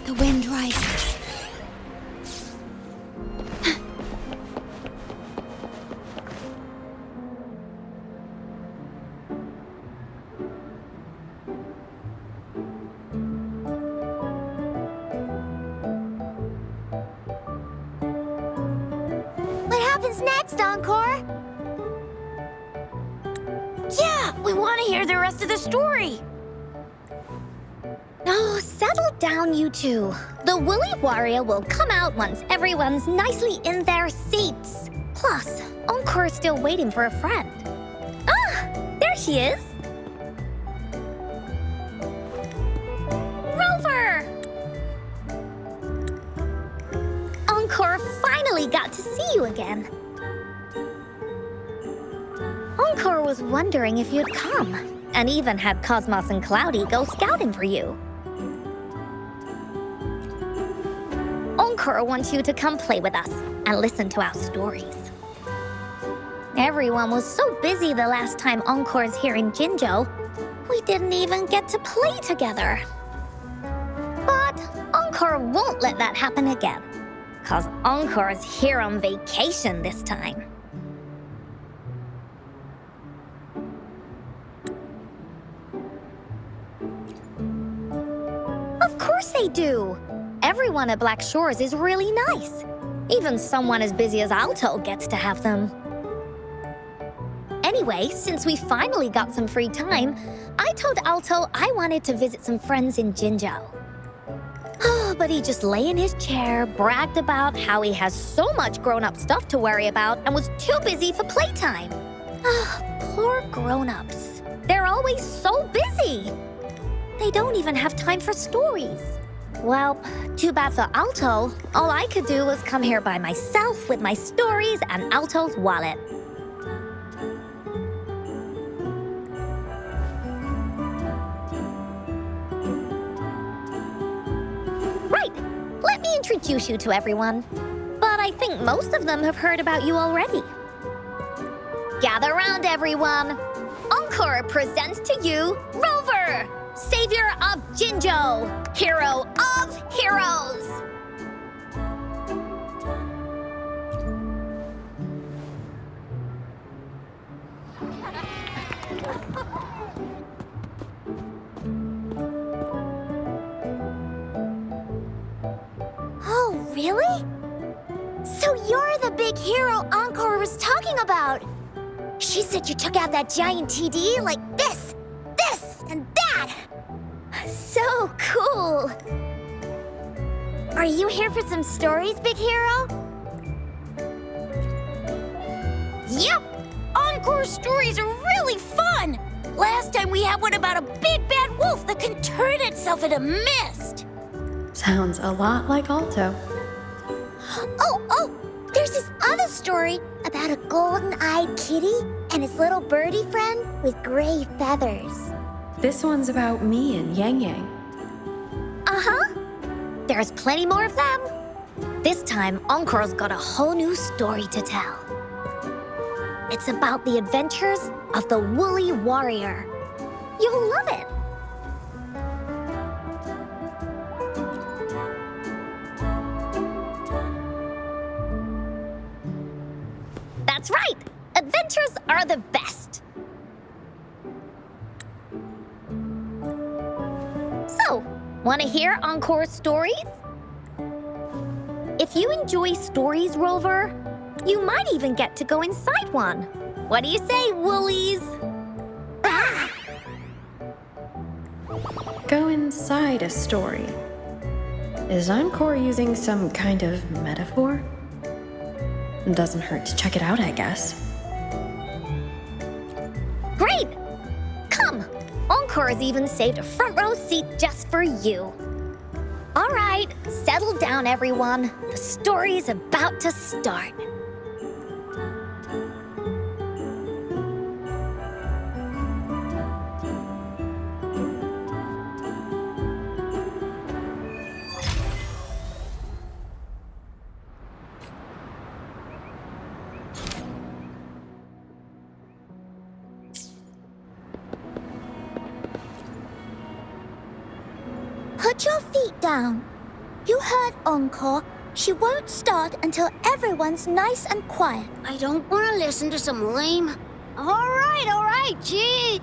The wind rises. What happens next, Encore? Yeah, we want to hear the rest of the story. Oh, settle down, you two. The Woolly Warrior will come out once everyone's nicely in their seats. Plus, Encore is still waiting for a friend. Ah, there she is. Rover! Encore finally got to see you again. Encore was wondering if you'd come, and even had Cosmos and Cloudy go scouting for you. Encore wants you to come play with us and listen to our stories. Everyone was so busy the last time Encore's here in Jinzhou, we didn't even get to play together. But Encore won't let that happen again, 'cause Encore's here on vacation this time. Of course they do! Everyone at Black Shores is really nice. Even someone as busy as Alto gets to have them. Anyway, since we finally got some free time, I told Alto I wanted to visit some friends in Jinzhou. Oh, but he just lay in his chair, bragged about how he has so much grown-up stuff to worry about, and was too busy for playtime. Ah, poor grown-ups. They're always so busy. They don't even have time for stories. Well, too bad for Alto. All I could do was come here by myself with my stories and Alto's wallet. Right, let me introduce you to everyone. But I think most of them have heard about you already. Gather round, everyone. Encore presents to you Rover, Savior of Jinzhou, Hero of Heroes! Oh, really? So you're the big hero Encore was talking about. She said you took out that giant TD like this, and that. So cool. Are you here for some stories, big hero? Yep. Encore stories are really fun. Last time we had one about a big bad wolf that can turn itself into mist. Sounds a lot like Alto. Oh, there's this other story about a golden-eyed kitty and his little birdie friend with gray feathers. This one's about me and Yang Yang. Uh-huh. There's plenty more of them. This time, Encore's got a whole new story to tell. It's about the adventures of the Woolly Warrior. You'll love it. That's right! Adventures are the best! So, want to hear Encore's stories? If you enjoy stories, Rover, you might even get to go inside one. What do you say, Woolies? Ah! Go inside a story. Is Encore using some kind of metaphor? Doesn't hurt to check it out, I guess. Great! Come! Encore has even saved a front row seat just for you. All right, settle down, everyone. The story's about to start. Put your feet down. You heard Encore. She won't start until everyone's nice and quiet. I don't want to listen to some lame. All right, gee.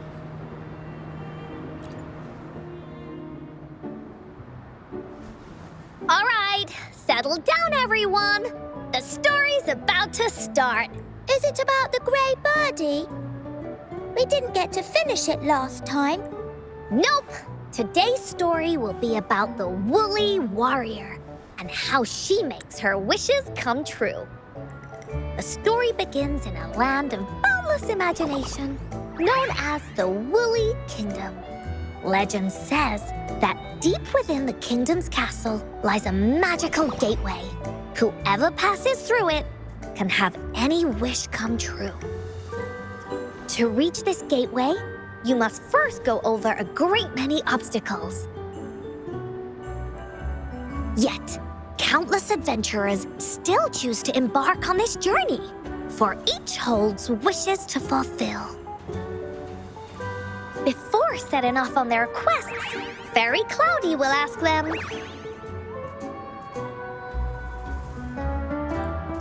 All right, settle down, everyone. The story's about to start. Is it about the grey birdie? We didn't get to finish it last time. Nope. Today's story will be about the woolly warrior and how she makes her wishes come true. The story begins in a land of boundless imagination, known as the Woolly Kingdom. Legend says that deep within the kingdom's castle lies a magical gateway. Whoever passes through it can have any wish come true. To reach this gateway, you must first go over a great many obstacles. Yet, countless adventurers still choose to embark on this journey, for each holds wishes to fulfill. Before setting off on their quests, Fairy Cloudy will ask them,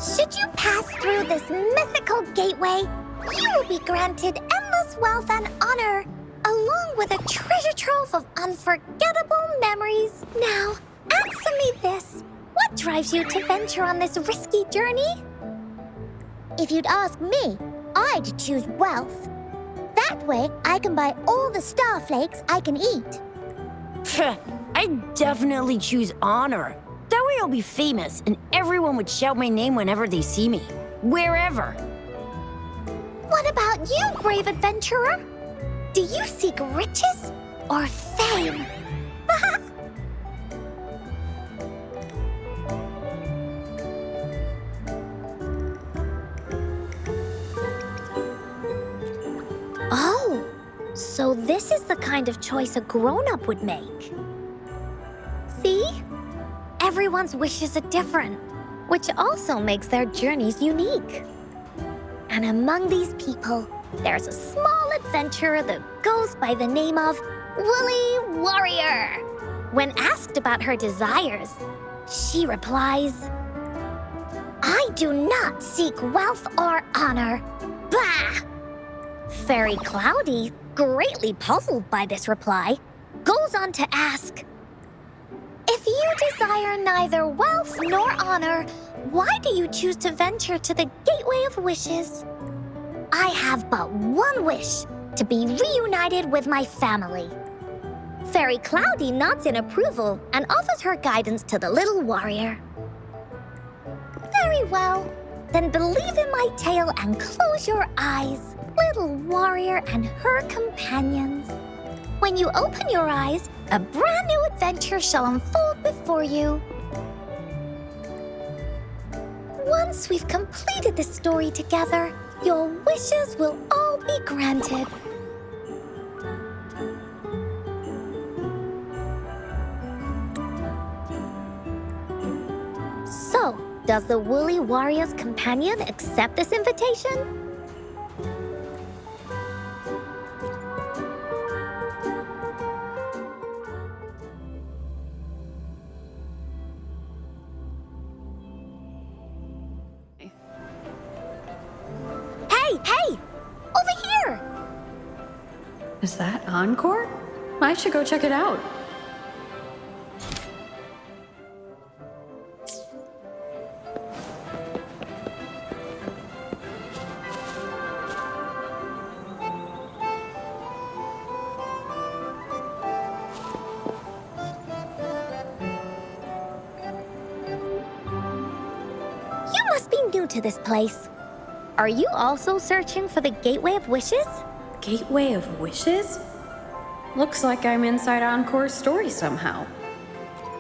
should you pass through this mythical gateway, you will be granted endless wealth and honor, along with a treasure trove of unforgettable memories. Now, answer me this. What drives you to venture on this risky journey? If you'd ask me, I'd choose wealth. That way, I can buy all the starflakes I can eat. I'd definitely choose honor. That way I'll be famous and everyone would shout my name whenever they see me. Wherever. What about you, brave adventurer? Do you seek riches or fame? Oh, so this is the kind of choice a grown-up would make. See? Everyone's wishes are different, which also makes their journeys unique. And among these people, there's a small adventurer that goes by the name of Woolly Warrior. When asked about her desires, she replies, I do not seek wealth or honor. Bah! Fairy Cloudy, greatly puzzled by this reply, goes on to ask, if you desire neither wealth nor honor, why do you choose to venture to the Gateway of Wishes? I have but one wish, to be reunited with my family. Fairy Cloudy nods in approval and offers her guidance to the little warrior. Very well, then believe in my tale and close your eyes, little warrior and her companions. When you open your eyes, a brand new adventure shall unfold before you. Once we've completed this story together, your wishes will all be granted. So, does the Woolly Warrior's companion accept this invitation? Hey! Over here! Is that Encore? I should go check it out. You must be new to this place. Are you also searching for the Gateway of Wishes? Gateway of Wishes? Looks like I'm inside Encore's story somehow.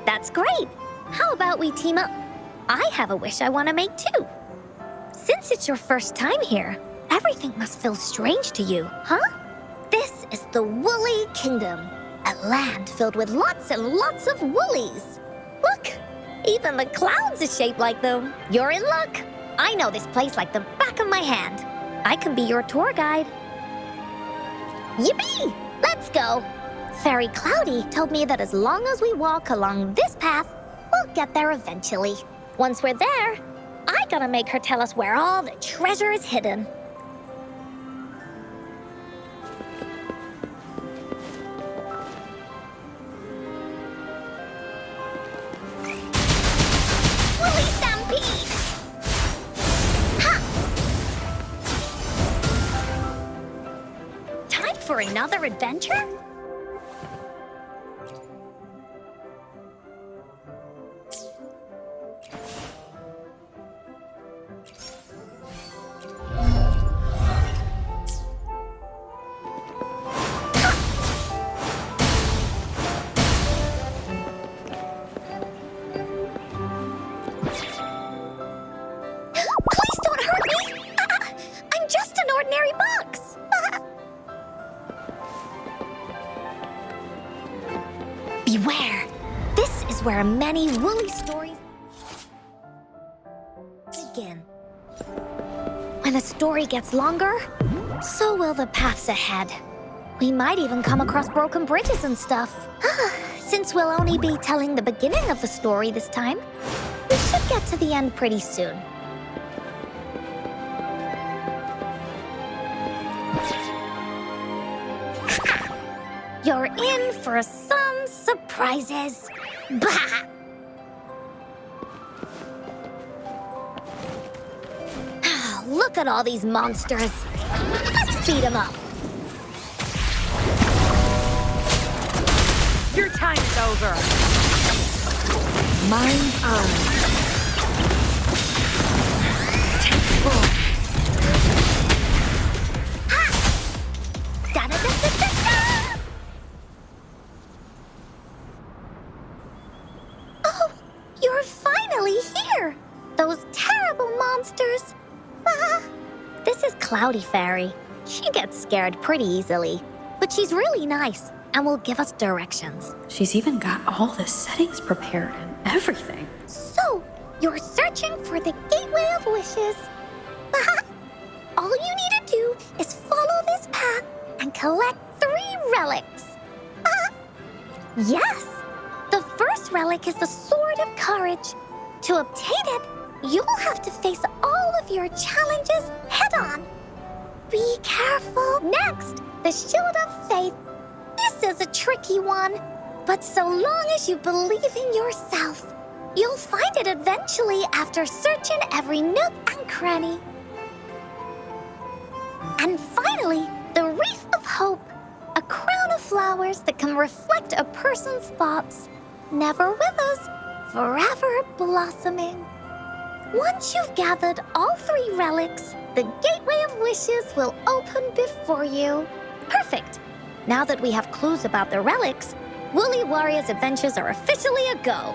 That's great. How about we team up? I have a wish I want to make too. Since it's your first time here, everything must feel strange to you, huh? This is the Woolly Kingdom, a land filled with lots and lots of woolies. Look, even the clouds are shaped like them. You're in luck. I know this place like the back of my hand. I can be your tour guide. Yippee! Let's go. Fairy Cloudy told me that as long as we walk along this path, we'll get there eventually. Once we're there, I gotta make her tell us where all the treasure is hidden. Woolly Stampede! Ha! Time for another adventure? Please don't hurt me! I'm just an ordinary box! Beware! This is where many woolly stories begin. When a story gets longer, so will the paths ahead. We might even come across broken bridges and stuff. Since we'll only be telling the beginning of the story this time, we should get to the end pretty soon. You're in for some surprises. Bah! Look at all these monsters. Let's beat them up. Your time is over. Mine's on. Take full. Da-da-da-da-da-da! Oh, you're finally here! Those terrible monsters! This is Cloudy Fairy. She gets scared pretty easily, but she's really nice and will give us directions. She's even got all the settings prepared and everything. So, you're searching for the Gateway of Wishes. All you need to do is follow this path and collect 3 relics. Yes! The first relic is the Sword of Courage. To obtain it, you'll have to face all of your challenges head-on. Be careful. Next, the Shield of Faith. This is a tricky one, but so long as you believe in yourself, you'll find it eventually after searching every nook and cranny. And finally, the Wreath of Hope, a crown of flowers that can reflect a person's thoughts, never withers, forever blossoming. Once you've gathered all 3 relics, the Gateway of Wishes will open before you. Perfect! Now that we have clues about the relics, Woolly Warrior's adventures are officially a go.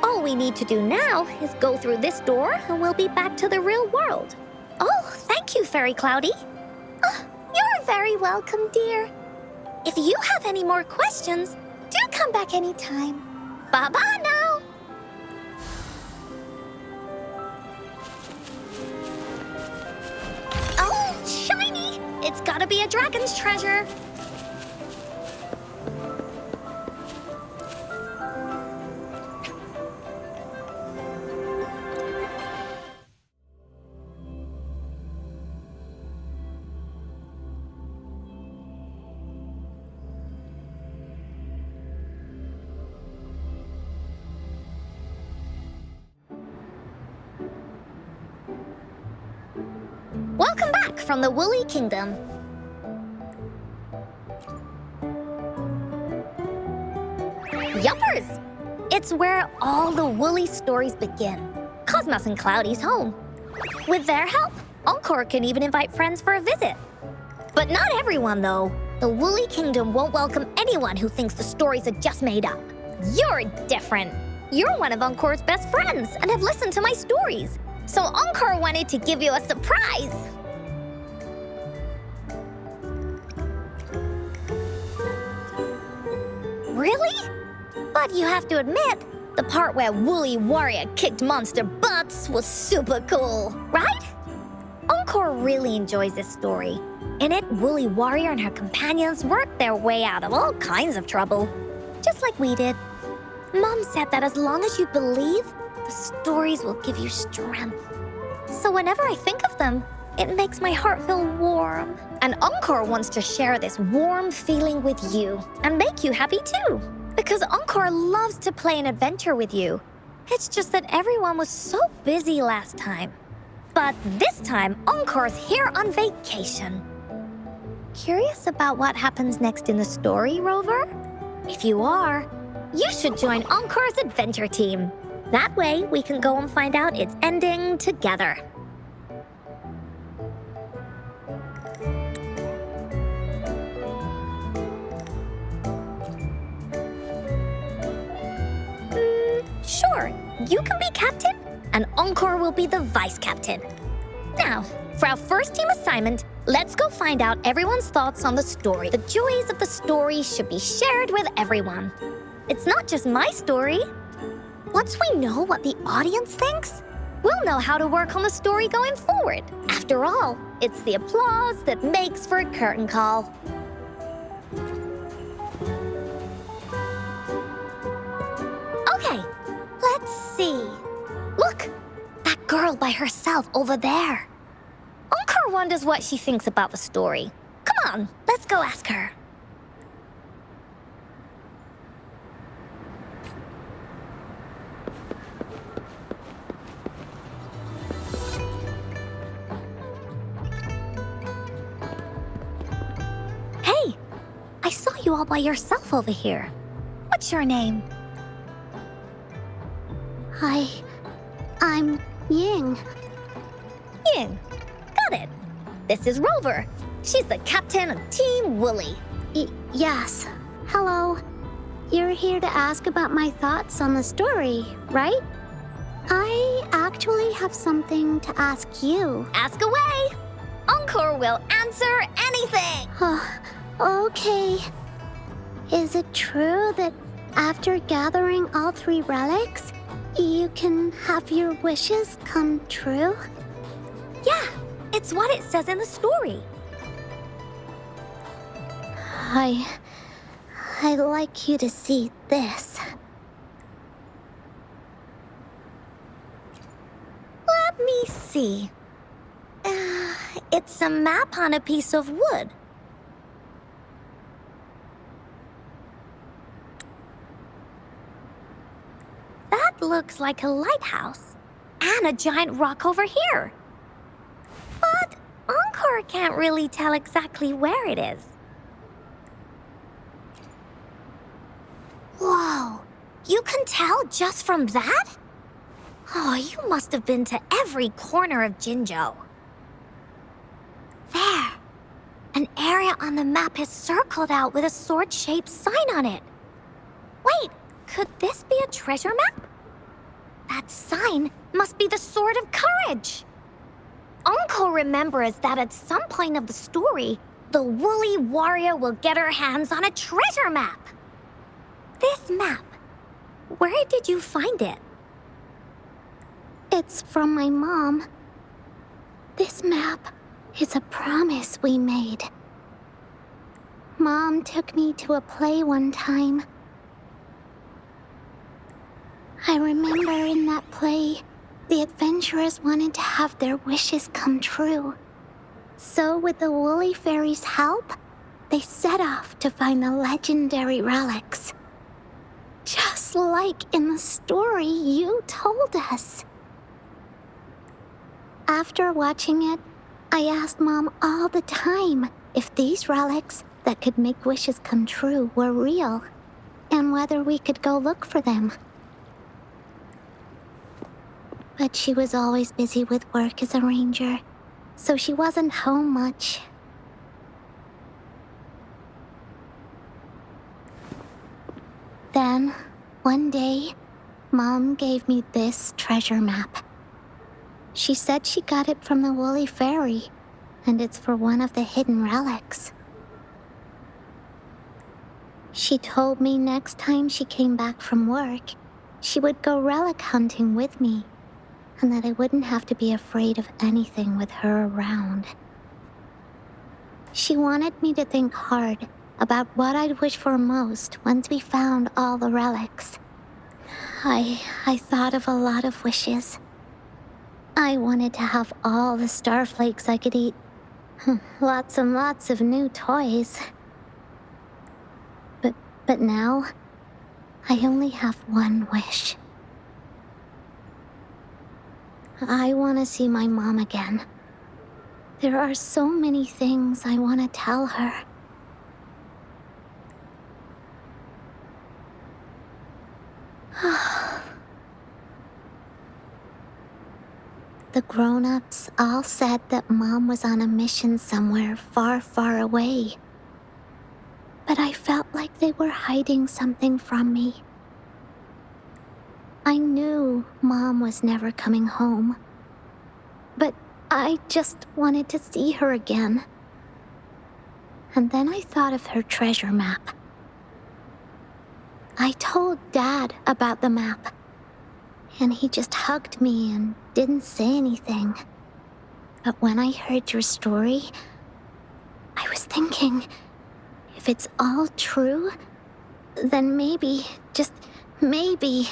All we need to do now is go through this door and we'll be back to the real world. Oh, thank you, Fairy Cloudy. Oh, you're very welcome, dear. If you have any more questions, do come back anytime. Bye-bye now. Oh, shiny! It's gotta be a dragon's treasure. Welcome back from the Woolly Kingdom. Yuppers! It's where all the woolly stories begin. Cosmos and Cloudy's home. With their help, Encore can even invite friends for a visit. But But not everyone, though. The Woolly Kingdom won't welcome anyone who thinks the stories are just made up. You're different. You're one of Encore's best friends and have listened to my stories. So Encore wanted to give you a surprise. Really? But you have to admit, the part where Woolly Warrior kicked monster butts was super cool, right? Encore really enjoys this story. In it, Woolly Warrior and her companions worked their way out of all kinds of trouble, just like we did. Mom said that as long as you believe, the stories will give you strength. So whenever I think of them, it makes my heart feel warm. And Encore wants to share this warm feeling with you and make you happy too. Because Encore loves to play an adventure with you. It's just that everyone was so busy last time. But this time, Encore's here on vacation. Curious about what happens next in the story, Rover? If you are, you should join Encore's adventure team. That way, we can go and find out its ending together. Sure, you can be captain, and Encore will be the vice captain. Now, for our first team assignment, let's go find out everyone's thoughts on the story. The joys of the story should be shared with everyone. It's not just my story. Once we know what the audience thinks, we'll know how to work on the story going forward. After all, it's the applause that makes for a curtain call. Okay, let's see. Look, that girl by herself over there. Encore wonders what she thinks about the story. Come on, let's go ask her. Hey, I saw you all by yourself over here. What's your name? I'm Ying. Ying. Got it. This is Rover. She's the captain of Team Woolly. Yes. Hello. You're here to ask about my thoughts on the story, right? I actually have something to ask you. Ask away. Encore will answer anything. Okay. Is it true that after gathering all 3 relics, you can have your wishes come true? Yeah, it's what it says in the story. I'd like you to see this. Let me see. It's a map on a piece of wood. That looks like a lighthouse and a giant rock over here. But Encore can't really tell exactly where it is. Whoa, you can tell just from that? Oh, you must have been to every corner of Jinzhou. There, an area on the map is circled out with a sword-shaped sign on it. Wait, could this be a treasure map? That sign must be the Sword of Courage. Encore remembers that at some point of the story, the Woolly Warrior will get her hands on a treasure map. This map, where did you find it? It's from my mom. This map is a promise we made. Mom took me to a play one time. I remember in that play, the adventurers wanted to have their wishes come true. So with the Woolly Fairy's help, they set off to find the legendary relics. Just like in the story you told us. After watching it, I asked Mom all the time if these relics that could make wishes come true were real, and whether we could go look for them. But she was always busy with work as a ranger, so she wasn't home much. One day, Mom gave me this treasure map. She said she got it from the Woolly Fairy, and it's for one of the hidden relics. She told me next time she came back from work, she would go relic hunting with me, and that I wouldn't have to be afraid of anything with her around. She wanted me to think hard about what I'd wish for most once we found all the relics. I thought of a lot of wishes. I wanted to have all the starflakes I could eat. Lots and lots of new toys. But now, I only have one wish. I want to see my mom again. There are so many things I want to tell her. The grown-ups all said that Mom was on a mission somewhere far, far away. But I felt like they were hiding something from me. I knew Mom was never coming home. But I just wanted to see her again. And then I thought of her treasure map. I told Dad about the map, and he just hugged me and didn't say anything. But when I heard your story, I was thinking, if it's all true, then maybe, just maybe...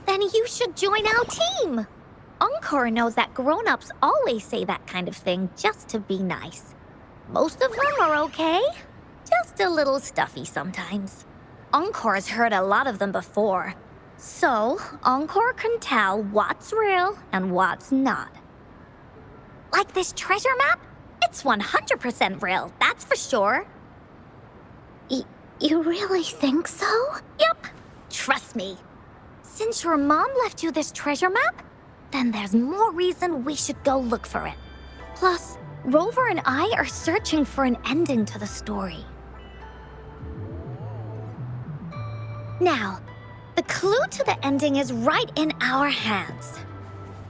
Then you should join our team. Encore knows that grown-ups always say that kind of thing just to be nice. Most of them are okay, just a little stuffy sometimes. Encore's heard a lot of them before, so Encore can tell what's real and what's not. Like this treasure map? It's 100% real, that's for sure. You really think so? Yup, trust me. Since your mom left you this treasure map, then there's more reason we should go look for it. Plus, Rover and I are searching for an ending to the story. Now, the clue to the ending is right in our hands.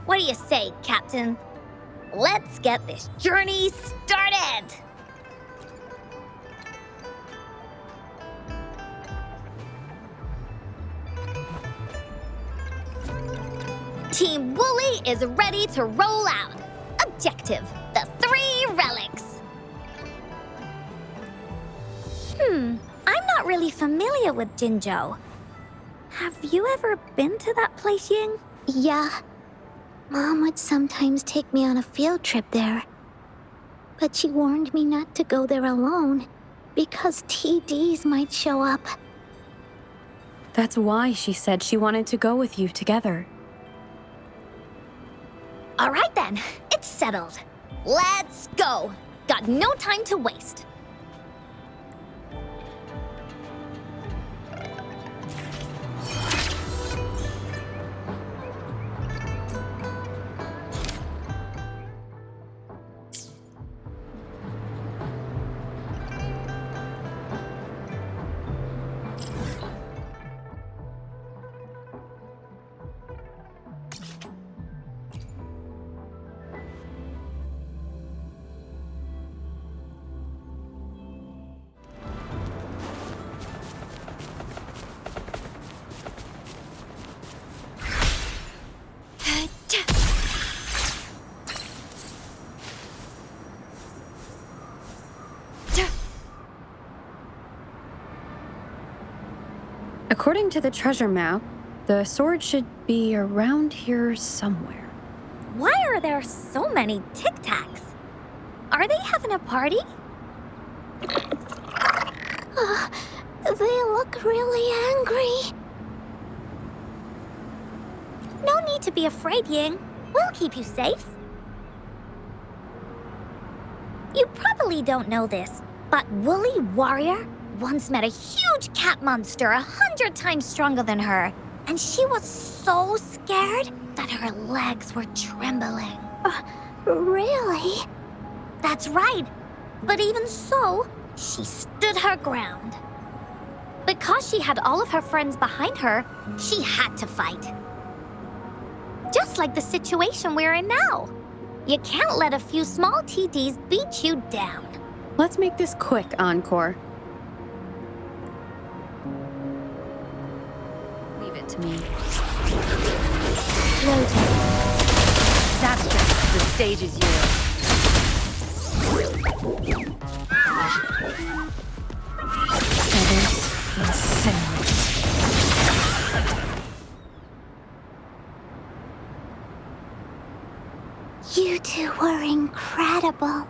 What do you say, Captain? Let's get this journey started! Team Woolly is ready to roll out. Objective, the 3 relics. I'm not really familiar with Jinzhou. Have you ever been to that place, Ying? Yeah. Mom would sometimes take me on a field trip there. But she warned me not to go there alone, because TDs might show up. That's why she said she wanted to go with you together. All right then, it's settled. Let's go. Got no time to waste. According to the treasure map, the sword should be around here somewhere. Why are there so many Tic Tacs? Are they having a party? They look really angry. No need to be afraid, Ying. We'll keep you safe. You probably don't know this, but Woolly Warrior once met a huge cat monster 100 times stronger than her, and she was so scared that her legs were trembling. Really? That's right. But even so, she stood her ground. Because she had all of her friends behind her, she had to fight. Just like the situation we're in now. You can't let a few small TDs beat you down. Let's make this quick, Encore. Leave it to me. That's just the stage is yours. Feathers and sinews. You two were incredible.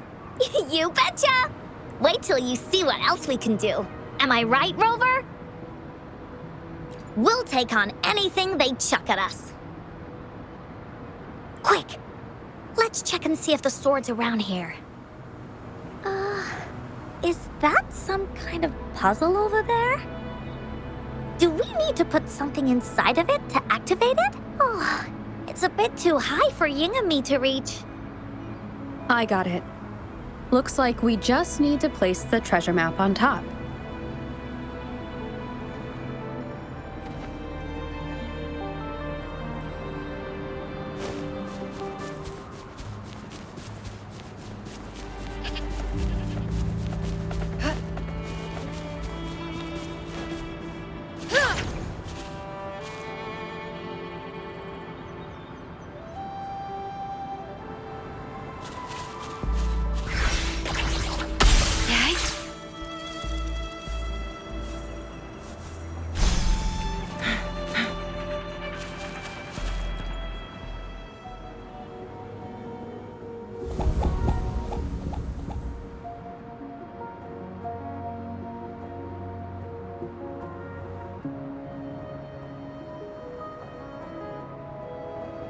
You betcha! Wait till you see what else we can do. Am I right, Rover? We'll take on anything they chuck at us. Quick! Let's check and see if the sword's around here. Is that some kind of puzzle over there? Do we need to put something inside of it to activate it? Oh, it's a bit too high for Ying and me to reach. I got it. Looks like we just need to place the treasure map on top.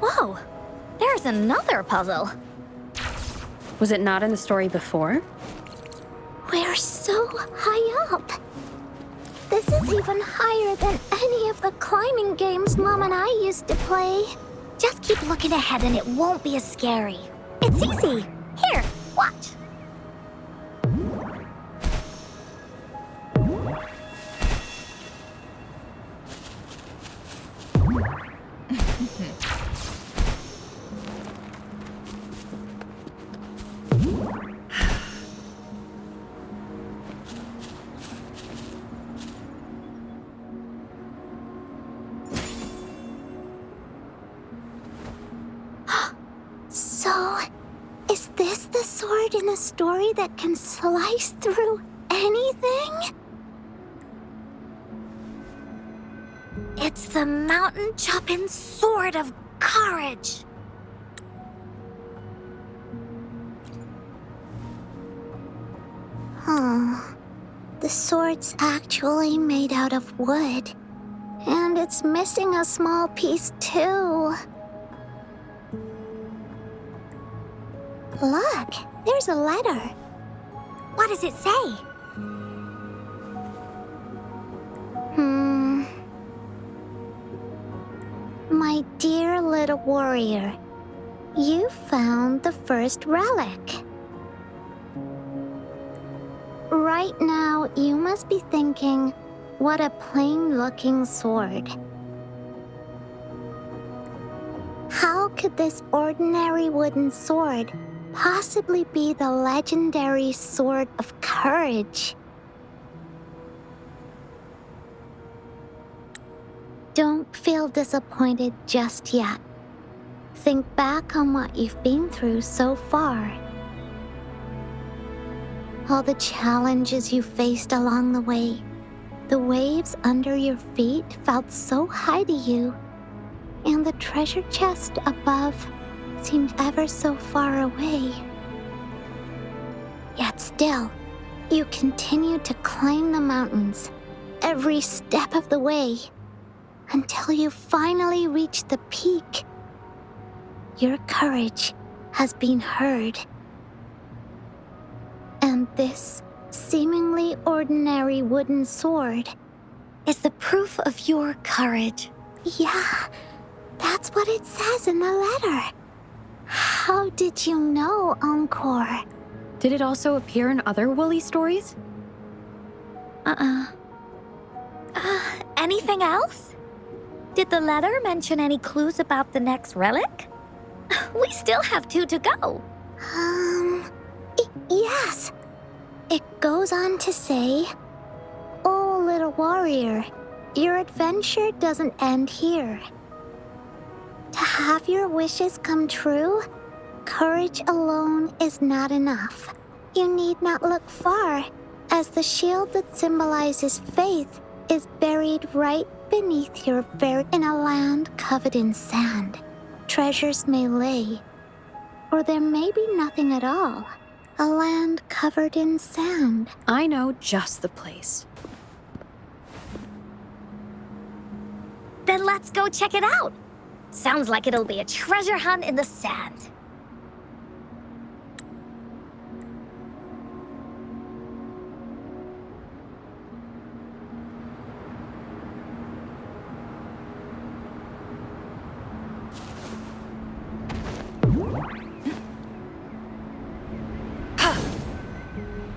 Whoa, there's another puzzle. Was it not in the story before? We're so high up. This is even higher than any of the climbing games Mom and I used to play. Just keep looking ahead and it won't be as scary. It's easy. Here, watch. So, is this the sword in a story that can slice through anything? It's the mountain chopping sword of courage. Huh. The sword's actually made out of wood. And it's missing a small piece too. Look, there's a letter. What does it say? My dear little warrior, you found the first relic. Right now, you must be thinking, what a plain-looking sword. How could this ordinary wooden sword possibly be the legendary sword of courage? Don't feel disappointed just yet. Think back on what you've been through so far. All the challenges you faced along the way. The waves under your feet felt so high to you, and the treasure chest above seemed ever so far away. Yet still, you continued to climb the mountains, every step of the way, until you finally reached the peak. Your courage has been heard. And this seemingly ordinary wooden sword Is the proof of your courage. Yeah, that's what it says in the letter. How did you know, Encore? Did it also appear in other Woolly stories? Anything else? Did the letter mention any clues about the next relic? We still have 2 to go. Yes. It goes on to say, "Oh, little warrior, your adventure doesn't end here. To have your wishes come true, courage alone is not enough. You need not look far, as the shield that symbolizes faith is buried right beneath your very in a land covered in sand. Treasures may lay, or there may be nothing at all. A land covered in sand." I know just the place. Then let's go check it out. Sounds like it'll be a treasure hunt in the sand.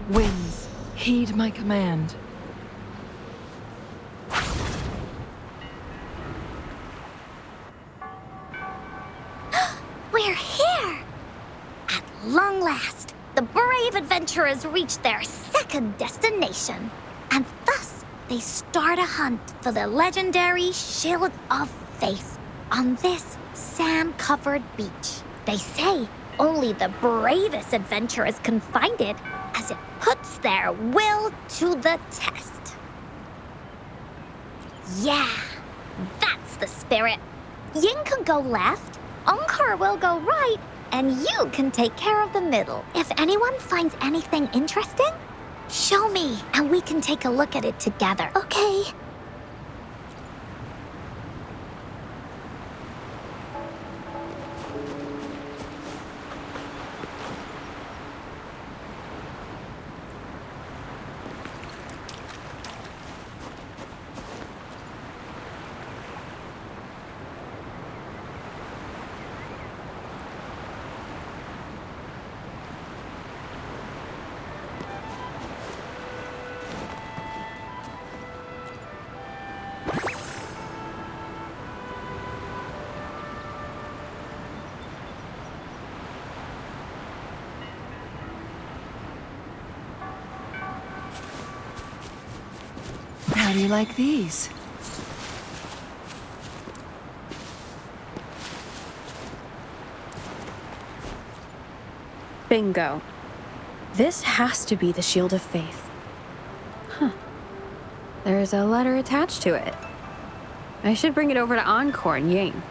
Winds, heed my command. We're here! At long last, the brave adventurers reach their second destination. And thus, they start a hunt for the legendary Shield of Faith on this sand-covered beach. They say only the bravest adventurers can find it, as it puts their will to the test. Yeah, that's the spirit. Ying can go left, Encore will go right, and you can take care of the middle. If anyone finds anything interesting, show me, and we can take a look at it together. Okay. How do you like these? Bingo. This has to be the Shield of Faith. Huh. There's a letter attached to it. I should bring it over to Encore and Ying.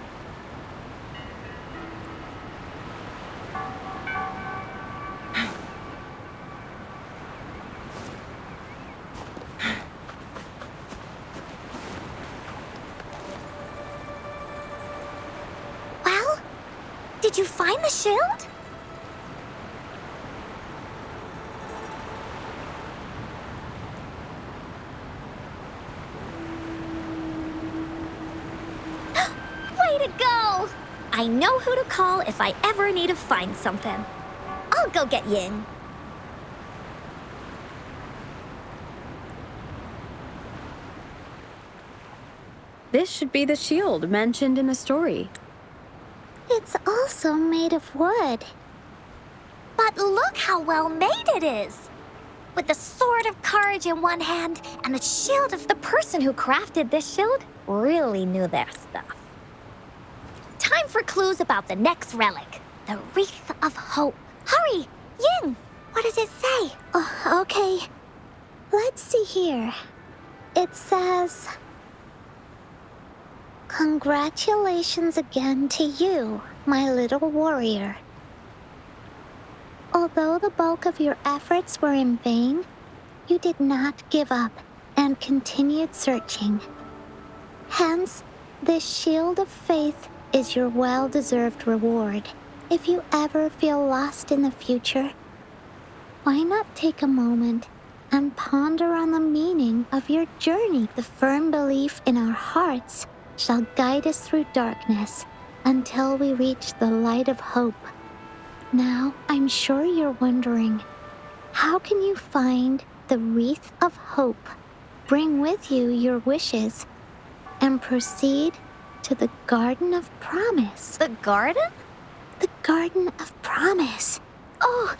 Well, did you find the shield? Way to go! I know who to call if I ever need to find something. I'll go get Ying. This should be the shield mentioned in the story. It's also made of wood. But look how well made it is! With the sword of courage in one hand and the shield of the person who crafted this shield really knew their stuff. Time for clues about the next relic, the Wreath of Hope. Hurry! Ying! What does it say? Oh, okay. Let's see here. It says, "Congratulations again to you, my little warrior. Although the bulk of your efforts were in vain, you did not give up and continued searching. Hence, this shield of faith is your well-deserved reward. If you ever feel lost in the future, why not take a moment and ponder on the meaning of your journey? The firm belief in our hearts shall guide us through darkness until we reach the light of hope. Now, I'm sure you're wondering, how can you find the wreath of hope, bring with you your wishes, and proceed to the Garden of Promise? The garden? The Garden of Promise. Oh,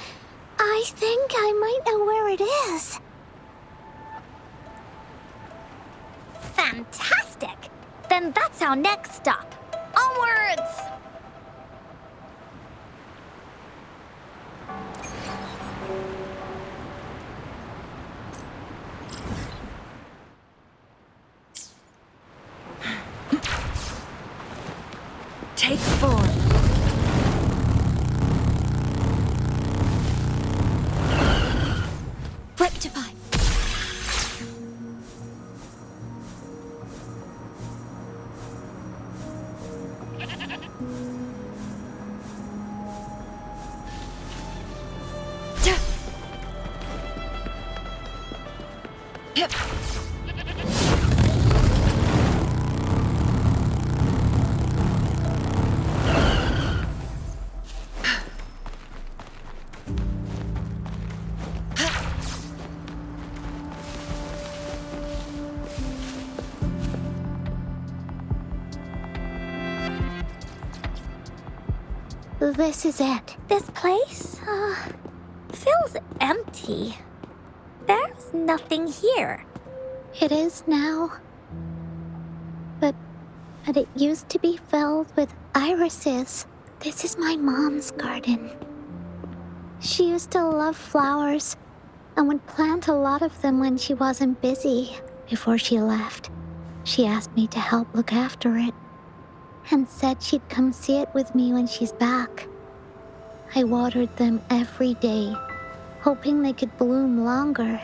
I think I might know where it is. Fantastic! Then that's our next stop. Onwards! Take form. Rectify. This is it. This place, feels empty. There's nothing here. It is now. But it used to be filled with irises. This is my mom's garden. She used to love flowers and would plant a lot of them when she wasn't busy. Before she left, she asked me to help look after it and said she'd come see it with me when she's back. I watered them every day, hoping they could bloom longer.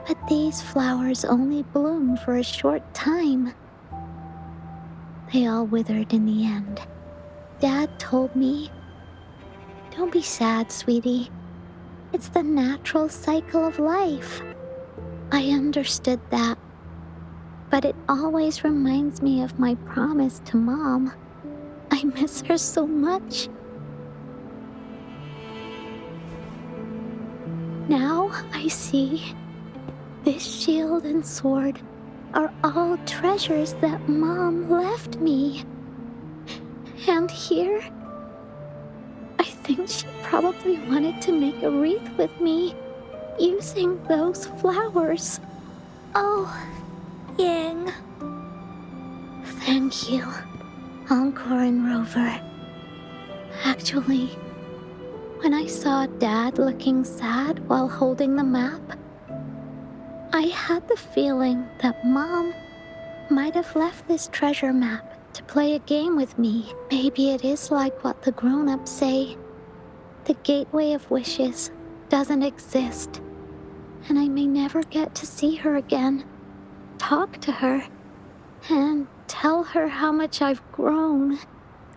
But these flowers only bloom for a short time. They all withered in the end. Dad told me, "Don't be sad, sweetie. It's the natural cycle of life." I understood that, but it always reminds me of my promise to Mom. I miss her so much. Now I see this shield and sword are all treasures that Mom left me. And here, I think she probably wanted to make a wreath with me using those flowers. Oh, Ying. Thank you, Encore and Rover. Actually, when I saw Dad looking sad while holding the map, I had the feeling that Mom might have left this treasure map to play a game with me. Maybe it is like what the grown-ups say. The Gateway of Wishes doesn't exist, and I may never get to see her again, talk to her, and tell her how much I've grown.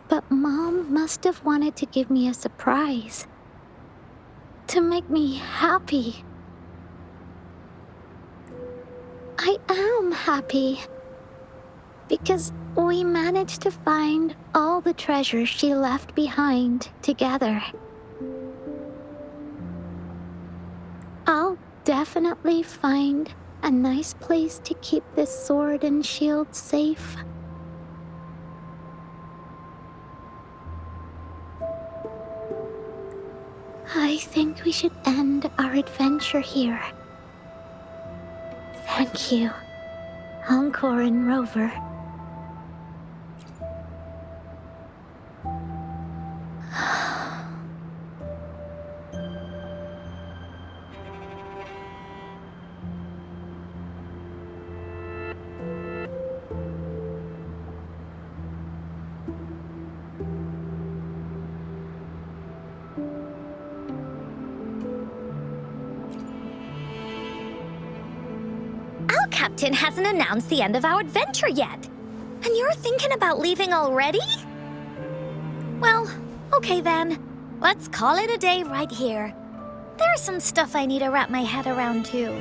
But Mom must have wanted to give me a surprise, to make me happy. I am happy, because we managed to find all the treasures she left behind together. I'll definitely find a nice place to keep this sword and shield safe. I think we should end our adventure here. Thank you, Encore and Rover. Our captain hasn't announced the end of our adventure yet. And you're thinking about leaving already? Well, okay then. Let's call it a day right here. There's some stuff I need to wrap my head around too.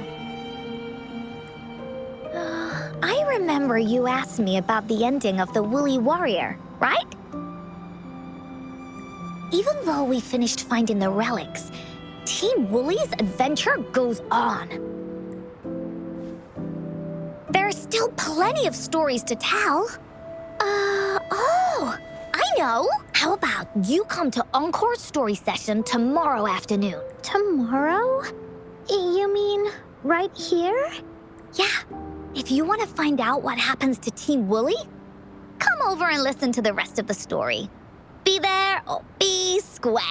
I remember you asked me about the ending of The Woolly Warrior, right? even though we finished finding the relics, Team Wooly's adventure goes on. There are still plenty of stories to tell. Oh, I know. How about you come to Encore's story session tomorrow afternoon? Tomorrow? You mean right here? Yeah, if you want to find out what happens to Team Wooly, come over and listen to the rest of the story. Be there or be square.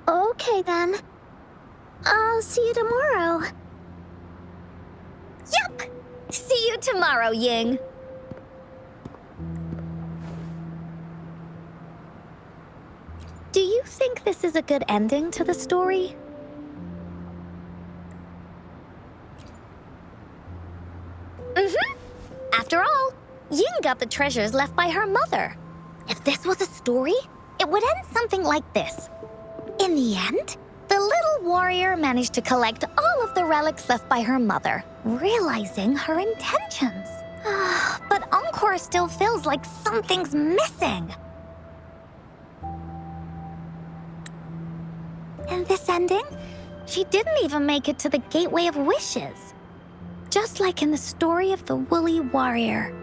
Okay then. I'll see you tomorrow. Yup! See you tomorrow, Ying. Do you think this is a good ending to the story? After all, Ying got the treasures left by her mother. If this was a story, it would end something like this. In the end, the little warrior managed to collect all of the relics left by her mother, realizing her intentions. But Encore still feels like something's missing. In this ending, she didn't even make it to the Gateway of Wishes. Just like in the story of the Woolly Warrior.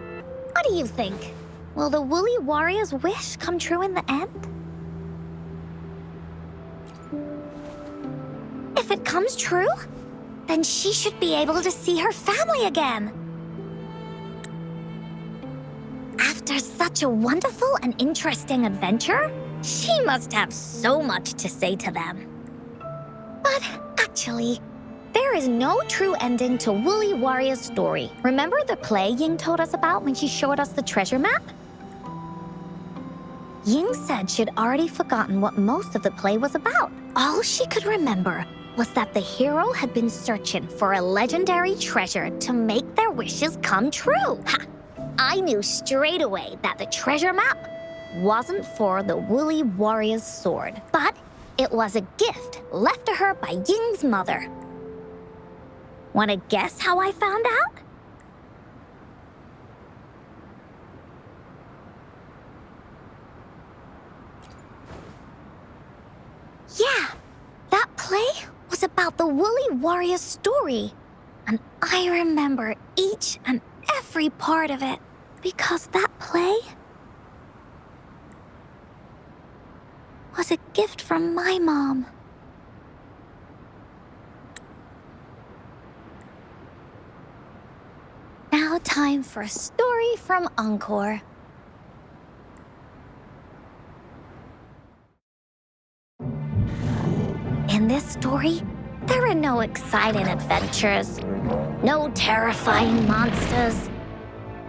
What do you think? Will the Woolly Warrior's wish come true in the end? If it comes true, then she should be able to see her family again. After such a wonderful and interesting adventure, she must have so much to say to them. But actually, there is no true ending to Woolly Warrior's story. Remember the play Ying told us about when she showed us the treasure map? Ying said she'd already forgotten what most of the play was about. All she could remember was that the hero had been searching for a legendary treasure to make their wishes come true. Ha! I knew straight away that the treasure map wasn't for the Woolly Warrior's sword, but it was a gift left to her by Ying's mother. Want to guess how I found out? Yeah, that play was about the Woolly Warrior's story. And I remember each and every part of it because that play was a gift from my mom. Now time for a story from Encore. In this story, there are no exciting adventures, no terrifying monsters.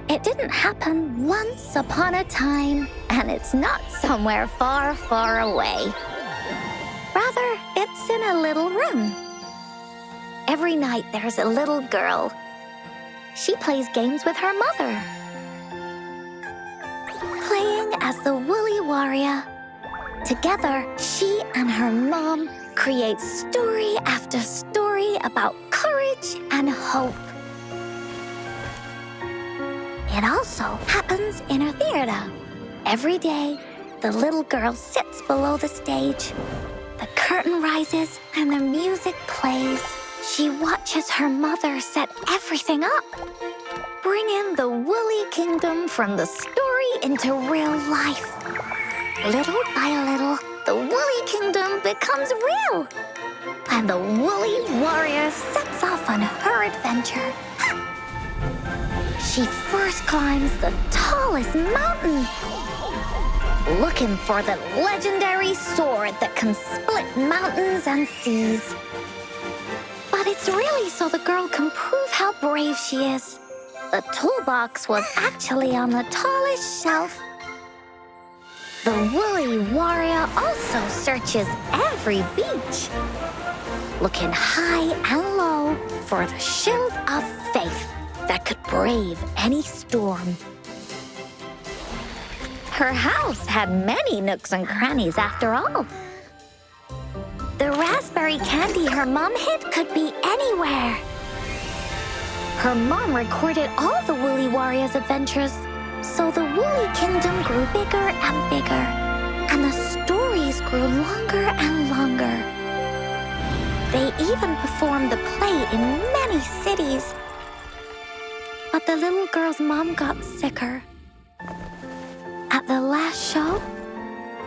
It didn't happen once upon a time, and it's not somewhere far, far away. Rather, it's in a little room. Every night there's a little girl. She plays games with her mother, playing as the Woolly Warrior. Together, she and her mom create story after story about courage and hope. It also happens in a theater. Every day, the little girl sits below the stage. The curtain rises and the music plays. She watches her mother set everything up, bringing the Woolly Kingdom from the story into real life. Little by little, the Woolly Kingdom becomes real, and the Woolly Warrior sets off on her adventure. She first climbs the tallest mountain, looking for the legendary sword that can split mountains and seas. But it's really so the girl can prove how brave she is. The toolbox was actually on the tallest shelf. The Woolly Warrior also searches every beach, looking high and low for the shield of faith that could brave any storm. Her house had many nooks and crannies after all. The raspberry candy her mom hid could be anywhere. Her mom recorded all the Woolly Warrior's adventures, So the Woolly Kingdom grew bigger and bigger, and the stories grew longer and longer. They even performed the play in many cities. But the little girl's mom got sicker. At the last show,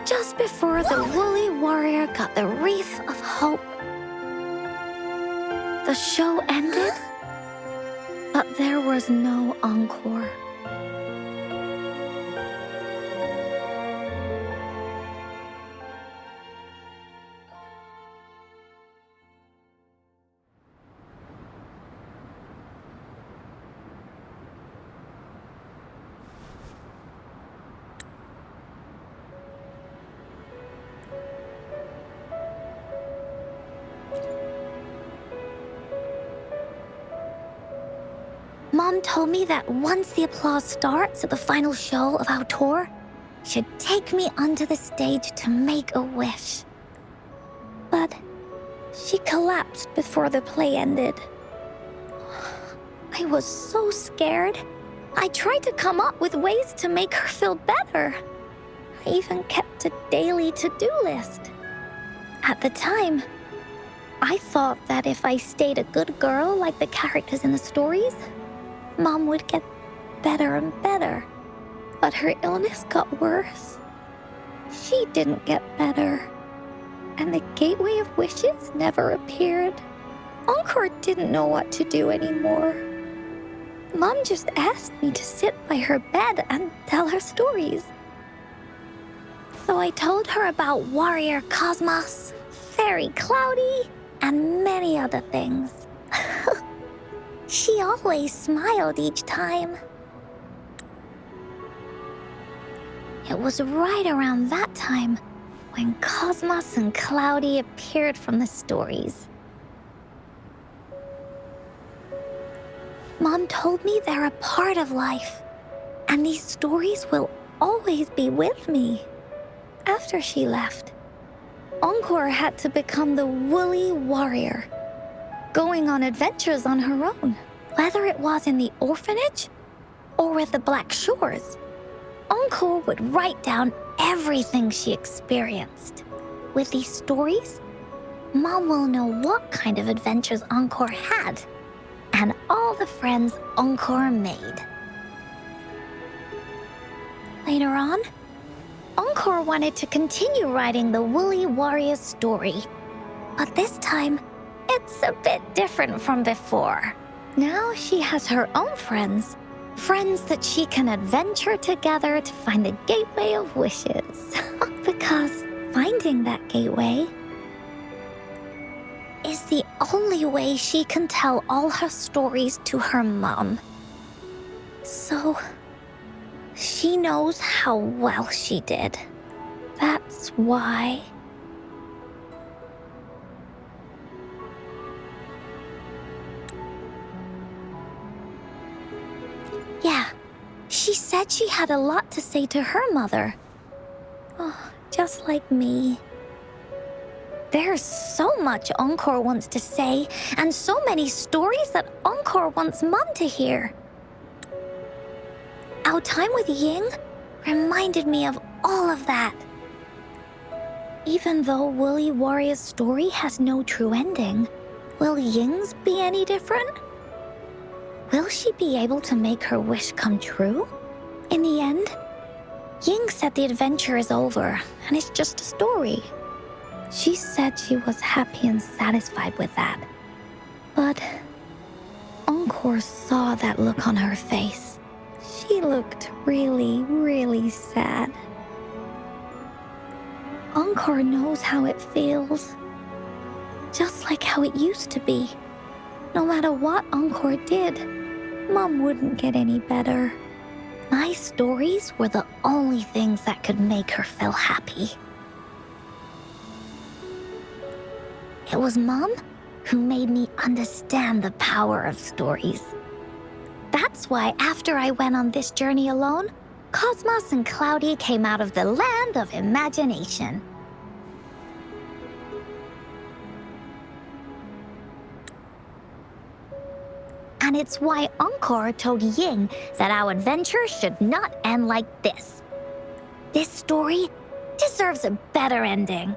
just before the Woolly Warrior got the Wreath of Hope, the show ended, but there was no encore. Mom told me that once the applause starts at the final show of our tour, she'd take me onto the stage to make a wish. But she collapsed before the play ended. I was so scared. I tried to come up with ways to make her feel better. I even kept a daily to-do list. At the time, I thought that if I stayed a good girl like the characters in the stories, Mom would get better and better. But her illness got worse. She didn't get better. And the Gateway of Wishes never appeared. Encore didn't know what to do anymore. Mom just asked me to sit by her bed and tell her stories. So I told her about Warrior Cosmos, Fairy Cloudy, and many other things. She always smiled each time. It was right around that time when Cosmos and Cloudy appeared from the stories. Mom told me they're a part of life, and these stories will always be with me. After she left, Encore had to become the Woolly Warrior, going on adventures on her own, whether it was in the orphanage or with the Black Shores. Encore would write down everything she experienced. With these stories, Mom will know what kind of adventures Encore had and all the friends Encore made. Later on, Encore wanted to continue writing the Woolly Warrior story, but this time, it's a bit different from before. Now she has her own friends that she can adventure together to find the Gateway of Wishes. Because finding that gateway is the only way she can tell all her stories to her mom. So she knows how well she did. That's why. Yeah, she said she had a lot to say to her mother. Oh, just like me. There's so much Encore wants to say, and so many stories that Encore wants Mom to hear. Our time with Ying reminded me of all of that. Even though Woolly Warrior's story has no true ending, will Ying's be any different? Will she be able to make her wish come true? In the end, Ying said the adventure is over and it's just a story. She said she was happy and satisfied with that. But Encore saw that look on her face. She looked really, really sad. Encore knows how it feels. Just like how it used to be. No matter what Encore did, Mom wouldn't get any better. My stories were the only things that could make her feel happy. It was Mom who made me understand the power of stories. That's why after I went on this journey alone, Cosmos and Cloudy came out of the land of imagination. And it's why Encore told Ying that our adventure should not end like this. This story deserves a better ending.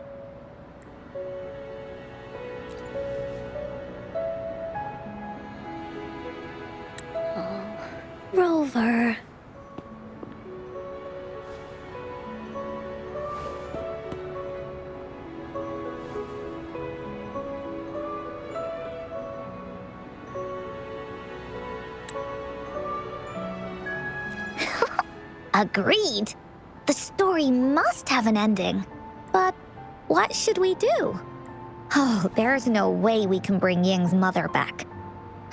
Oh, Rover. Agreed. The story must have an ending. But what should we do? Oh, there's no way we can bring Ying's mother back.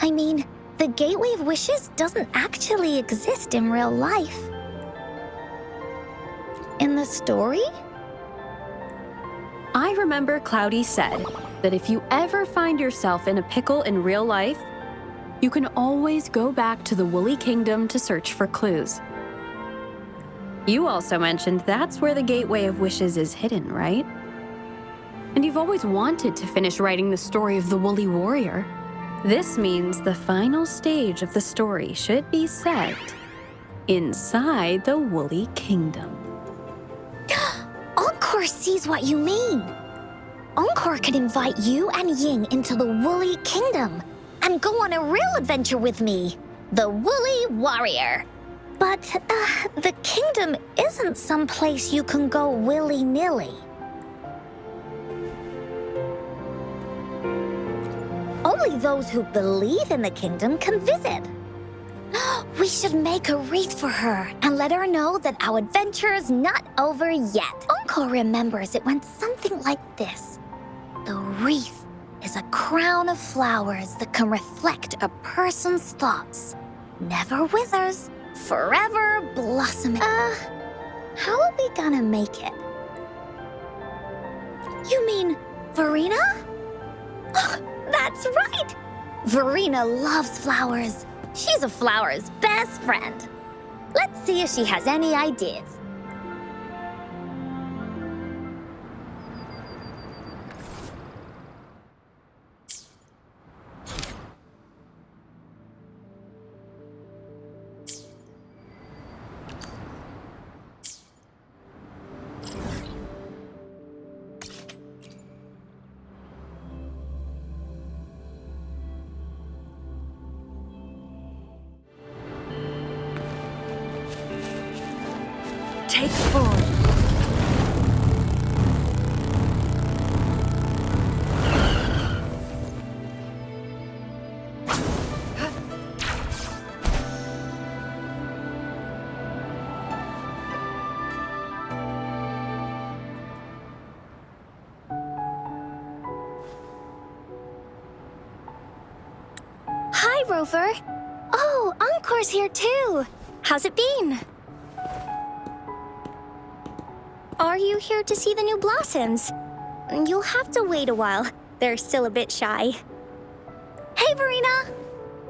I mean, the Gateway of Wishes doesn't actually exist in real life. In the story? I remember Cloudy said that if you ever find yourself in a pickle in real life, you can always go back to the Woolly Kingdom to search for clues. You also mentioned that's where the Gateway of Wishes is hidden, right? And you've always wanted to finish writing the story of the Woolly Warrior. This means the final stage of the story should be set inside the Woolly Kingdom. Encore sees what you mean. Encore could invite you and Ying into the Woolly Kingdom and go on a real adventure with me, the Woolly Warrior. But the kingdom isn't someplace you can go willy-nilly. Only those who believe in the kingdom can visit. We should make a wreath for her and let her know that our adventure is not over yet. Encore remembers it went something like this. The wreath is a crown of flowers that can reflect a person's thoughts. Never withers, forever blossoming. How are we gonna make it? You mean Verena? Oh, that's right! Verena loves flowers. She's a flower's best friend. Let's see if she has any ideas. Take 4. Hi, Rover. Oh, Encore's here too. How's it been? Are you here to see the new blossoms? You'll have to wait a while. They're still a bit shy. Hey, Verena!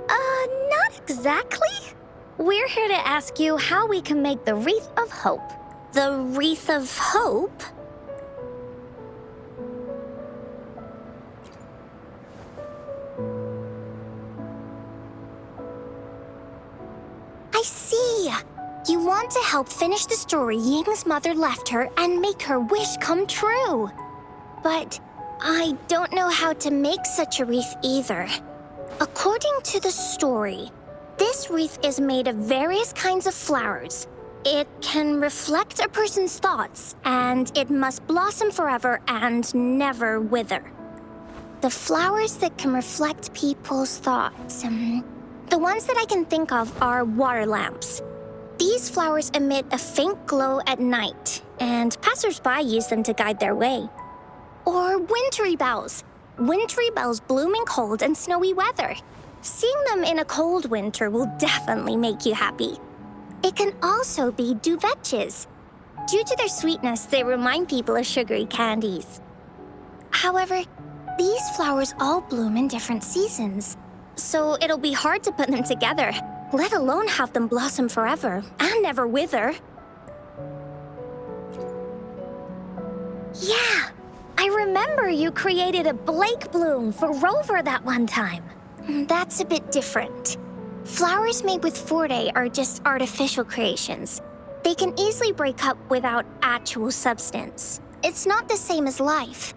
Not exactly. We're here to ask you how we can make the Wreath of Hope. The Wreath of Hope? I see. You want to help finish the story Ying's mother left her and make her wish come true. But I don't know how to make such a wreath either. According to the story, this wreath is made of various kinds of flowers. It can reflect a person's thoughts, and it must blossom forever and never wither. The flowers that can reflect people's thoughts, the ones that I can think of are water lamps. These flowers emit a faint glow at night, and passers-by use them to guide their way. Or wintry bells. Wintry bells bloom in cold and snowy weather. Seeing them in a cold winter will definitely make you happy. It can also be duvetches. Due to their sweetness, they remind people of sugary candies. However, these flowers all bloom in different seasons, so it'll be hard to put them together, let alone have them blossom forever and never wither. Yeah, I remember you created a Blake bloom for Rover that one time. That's a bit different. Flowers made with Forte are just artificial creations. They can easily break up without actual substance. It's not the same as life.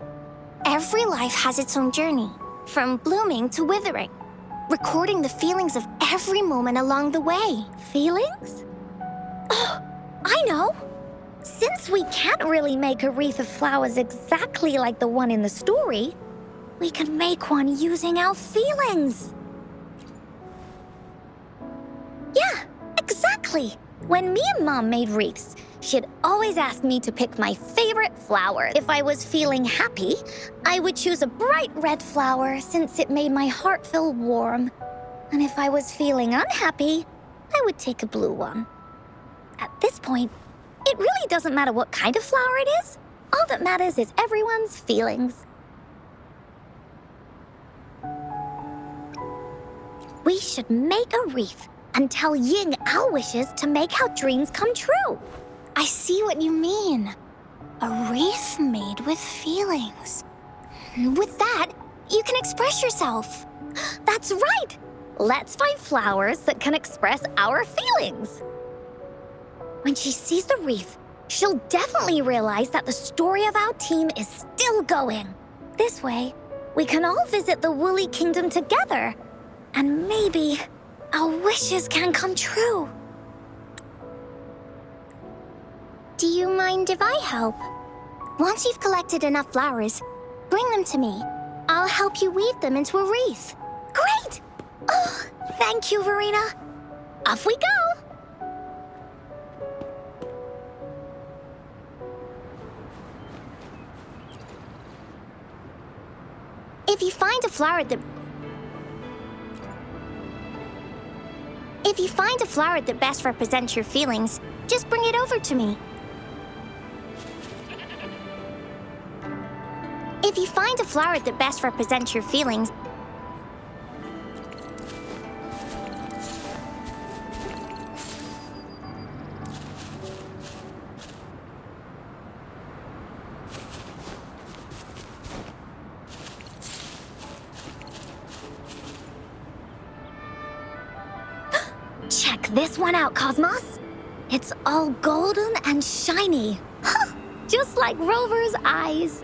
Every life has its own journey, from blooming to withering, recording the feelings of every moment along the way. Feelings? Oh, I know! Since we can't really make a wreath of flowers exactly like the one in the story, we can make one using our feelings. Yeah, exactly. When me and Mom made wreaths, she'd always ask me to pick my favorite flower. If I was feeling happy, I would choose a bright red flower since it made my heart feel warm. And if I was feeling unhappy, I would take a blue one. At this point, it really doesn't matter what kind of flower it is. All that matters is everyone's feelings. We should make a wreath and tell Ying our wishes to make our dreams come true. I see what you mean. A wreath made with feelings. With that, you can express yourself. That's right! Let's find flowers that can express our feelings. When she sees the wreath, she'll definitely realize that the story of our team is still going. This way, we can all visit the Woolly Kingdom together. And maybe our wishes can come true. Do you mind if I help? Once you've collected enough flowers, bring them to me. I'll help you weave them into a wreath. Great! Oh, thank you, Verena. Off we go! If you find a flower that best represents your feelings, just bring it over to me. If you find a flower that best represents your feelings, Check this one out, Cosmos. It's all golden and shiny. Just like Rover's eyes.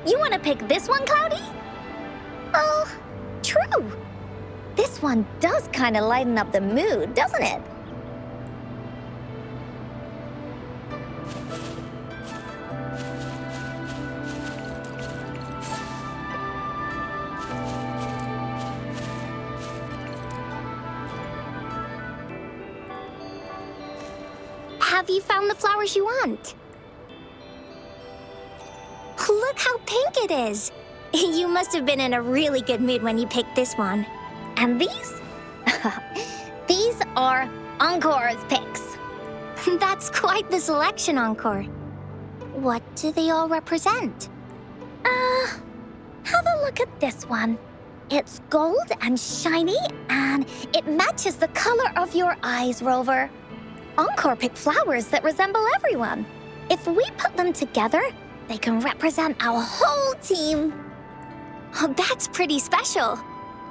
You want to pick this one, Cloudy? Oh, true. This one does kind of lighten up the mood, doesn't it? have you found the flowers you want? Look how pink it is. You must have been in a really good mood when you picked this one. And these? These are Encore's picks. That's quite the selection, Encore. What do they all represent? Have a look at this one. It's gold and shiny, and it matches the color of your eyes, Rover. Encore picked flowers that resemble everyone. If we put them together, they can represent our whole team. Oh, that's pretty special.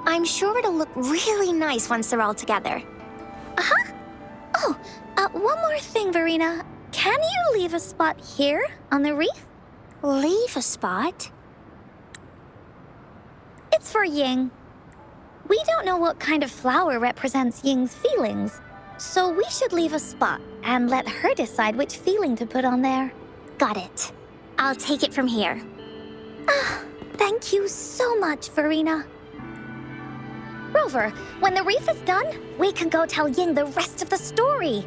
I'm sure it'll look really nice once they're all together. Uh-huh. Oh, one more thing, Verena. Can you leave a spot here on the wreath? Leave a spot? It's for Ying. We don't know what kind of flower represents Ying's feelings, so we should leave a spot and let her decide which feeling to put on there. Got it. I'll take it from here. Thank you so much, Verena. Rover, when the wreath is done, we can go tell Ying the rest of the story.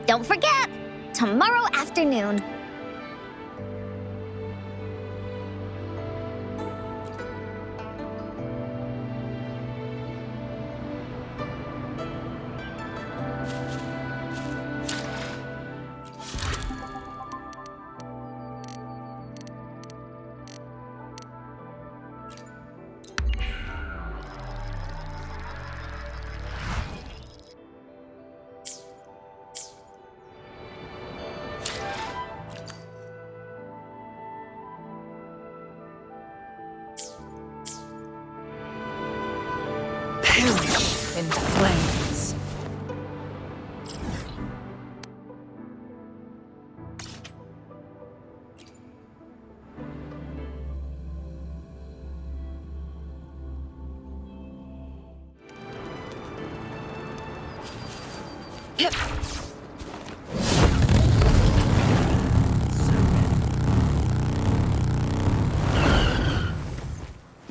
Don't forget, tomorrow afternoon. perish in flames. Yep.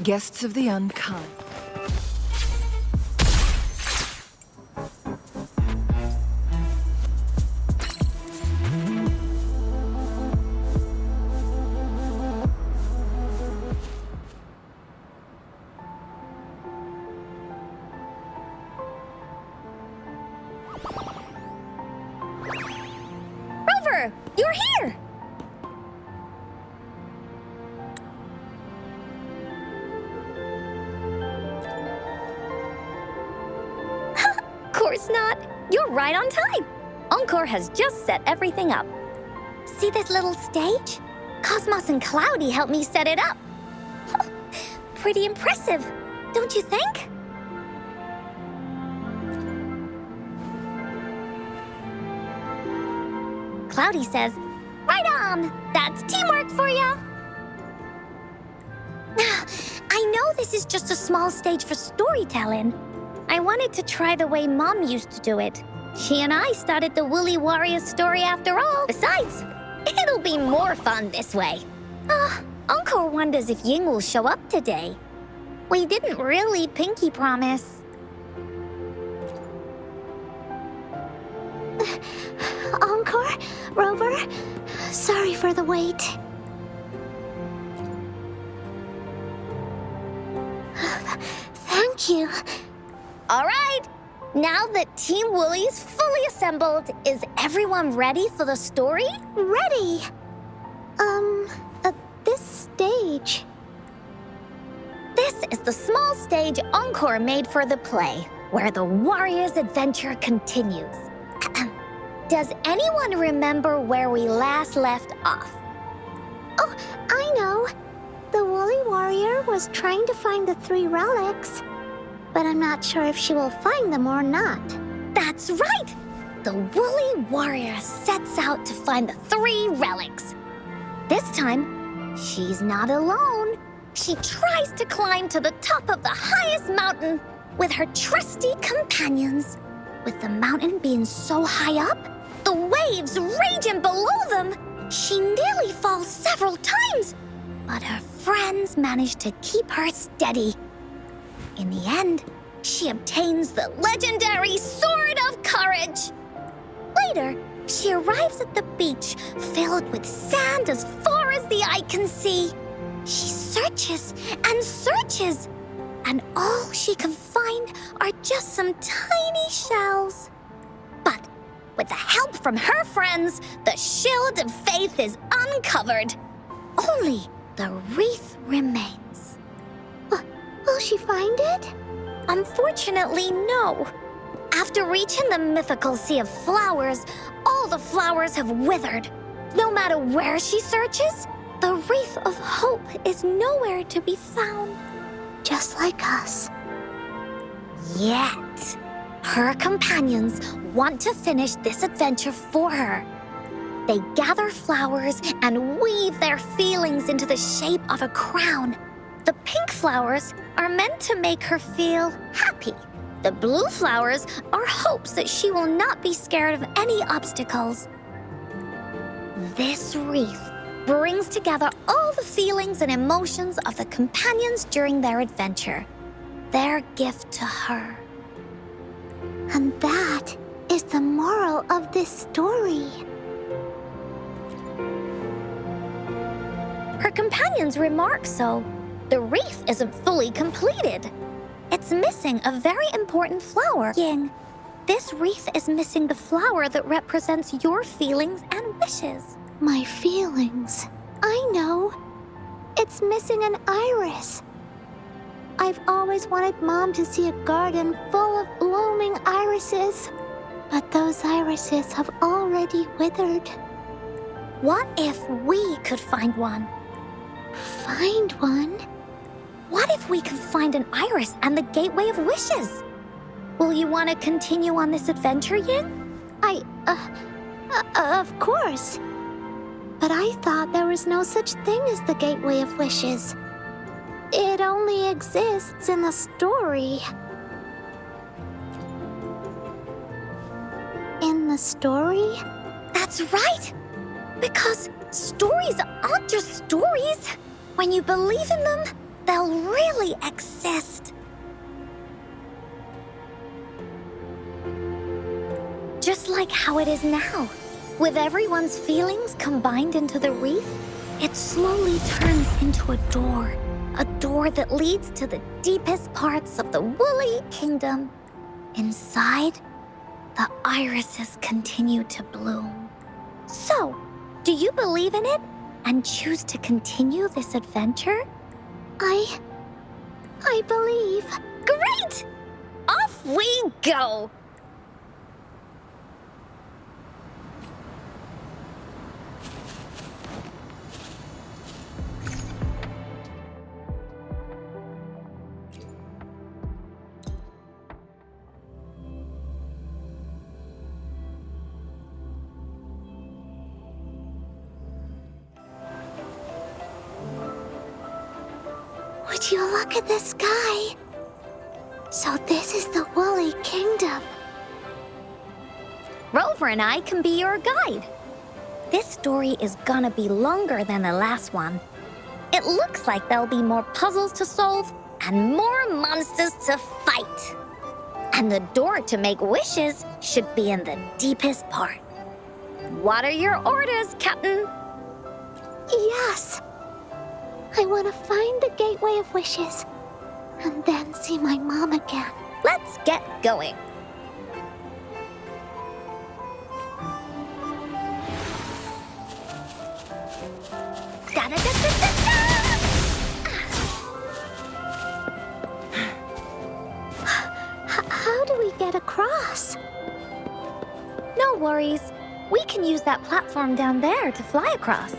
Guests of the unkind. Rover, you're here! Course not. You're right on time. Encore has just set everything up. See this little stage? Cosmos and Cloudy helped me set it up. Pretty impressive, don't you think? Cloudy says, right on! That's teamwork for ya! I know this is just a small stage for storytelling. I wanted to try the way Mom used to do it. She and I started the Woolly Warriors story after all. Besides, it'll be more fun this way. Encore wonders if Ying will show up today. We didn't really pinky promise. Encore? Rover? Sorry for the wait. Thank you. All right, now that Team Woolly's fully assembled, is everyone ready for the story? Ready? This stage. This is the small stage Encore made for the play, where the warrior's adventure continues. Does anyone remember where we last left off? Oh, I know. The Woolly Warrior was trying to find the 3 relics, but I'm not sure if she will find them or not. That's right! The Woolly Warrior sets out to find the 3 relics. This time, she's not alone. She tries to climb to the top of the highest mountain with her trusty companions. With the mountain being so high up, the waves raging below them, she nearly falls several times, but her friends manage to keep her steady. In the end, she obtains the legendary Sword of Courage. Later, she arrives at the beach filled with sand as far as the eye can see. She searches and searches, and all she can find are just some tiny shells. But with the help from her friends, the Shield of Faith is uncovered. Only the wreath remains. Will she find it? Unfortunately, no. After reaching the mythical Sea of Flowers, all the flowers have withered. No matter where she searches, the Wreath of Hope is nowhere to be found. Just like us. Yet, her companions want to finish this adventure for her. They gather flowers and weave their feelings into the shape of a crown. The pink flowers are meant to make her feel happy. The blue flowers are hopes that she will not be scared of any obstacles. This wreath brings together all the feelings and emotions of the companions during their adventure. Their gift to her. And that is the moral of this story. Her companions remark so. The wreath isn't fully completed. It's missing a very important flower. Ying, this wreath is missing the flower that represents your feelings and wishes. My feelings. I know. It's missing an iris. I've always wanted Mom to see a garden full of blooming irises. But those irises have already withered. What if we could find one? Find one? What if we could find an iris and the Gateway of Wishes? Will you want to continue on this adventure, Yin? Of course. But I thought there was no such thing as the Gateway of Wishes. It only exists in the story. In the story? That's right! Because stories aren't just stories. When you believe in them, they'll really exist. Just like how it is now. With everyone's feelings combined into the wreath, it slowly turns into a door. A door that leads to the deepest parts of the Woolly Kingdom. Inside, the irises continue to bloom. So, do you believe in it and choose to continue this adventure? I believe. Great! Off we go! Would you look at the sky? So this is the Woolly Kingdom. Rover and I can be your guide. This story is gonna be longer than the last one. It looks like there'll be more puzzles to solve and more monsters to fight. And the door to make wishes should be in the deepest part. What are your orders, Captain? Yes. I want to find the Gateway of Wishes and then see my mom again. Let's get going. Da-da-da-da-da-da! How do we get across? No worries. We can use that platform down there to fly across.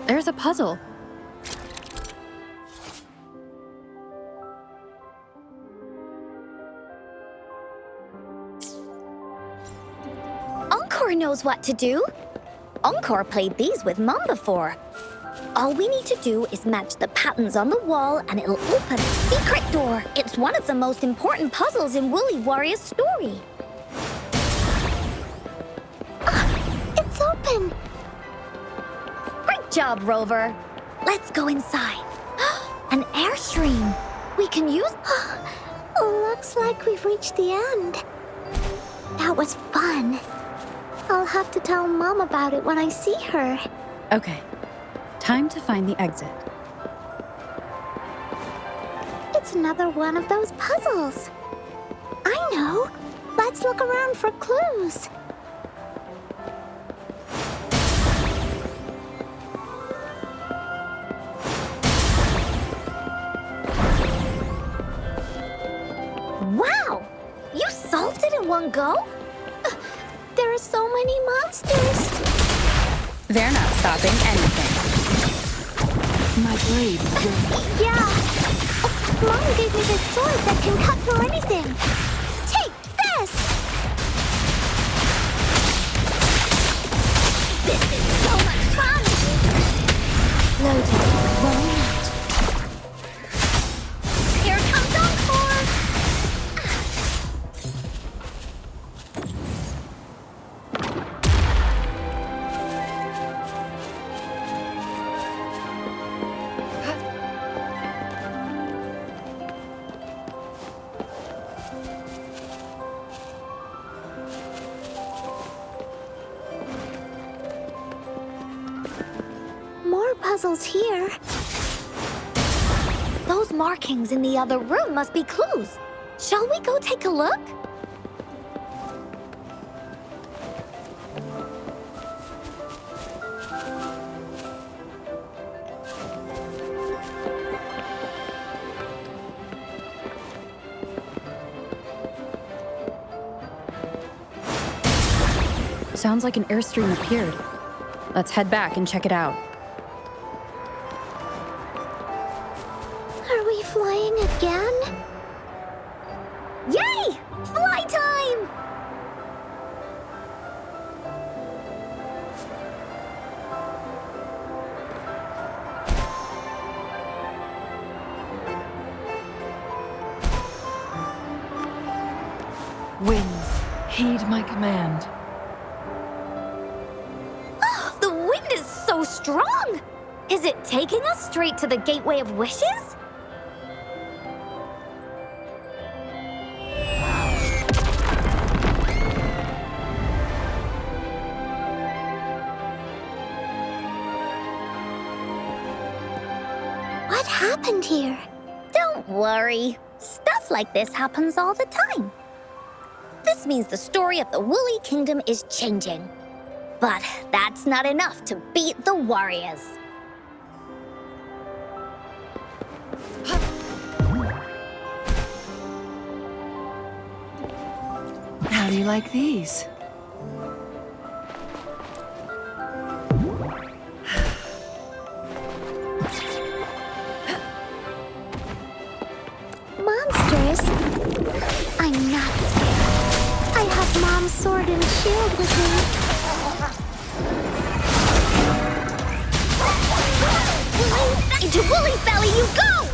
There's a puzzle. Encore knows what to do. Encore played these with Mom before. All we need to do is match the patterns on the wall and it'll open a secret door. It's one of the most important puzzles in Woolly Warrior's story. It's open. Great job, Rover. Let's go inside. An airstream. We can use... Looks like we've reached the end. That was fun. I'll have to tell Mom about it when I see her. Okay, time to find the exit. It's another one of those puzzles. I know. Let's look around for clues. Wow! You solved it in one go? There are so many monsters. They're not stopping anything. My blade. Yeah. Mom gave me this sword that can cut through anything. Take this! This is so much fun! Loading. Rolling out. Here comes Encore! More puzzles here. Those markings in the other room must be clues. Shall we go take a look? Sounds like an airstream appeared. Let's head back and check it out. Are we flying again? Yay! Fly time! Winds, heed my command. The wind is so strong! Is it taking us straight to the Gateway of Wishes? What happened here? Don't worry. Stuff like this happens all the time. This means the story of the Woolly Kingdom is changing. But that's not enough to beat the warriors. How do you like these? Monsters? I'm not scared. I have Mom's sword and shield with me. Into Woolly's belly you go!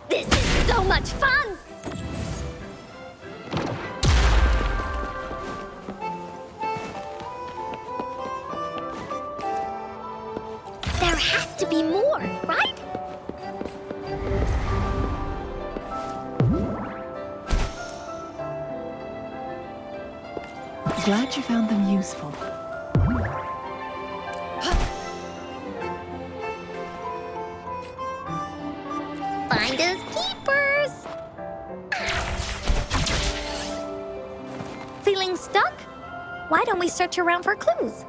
This is so much fun! There has to be more, right? Glad you found them useful. Finders keepers! Feeling stuck? Why don't we search around for clues?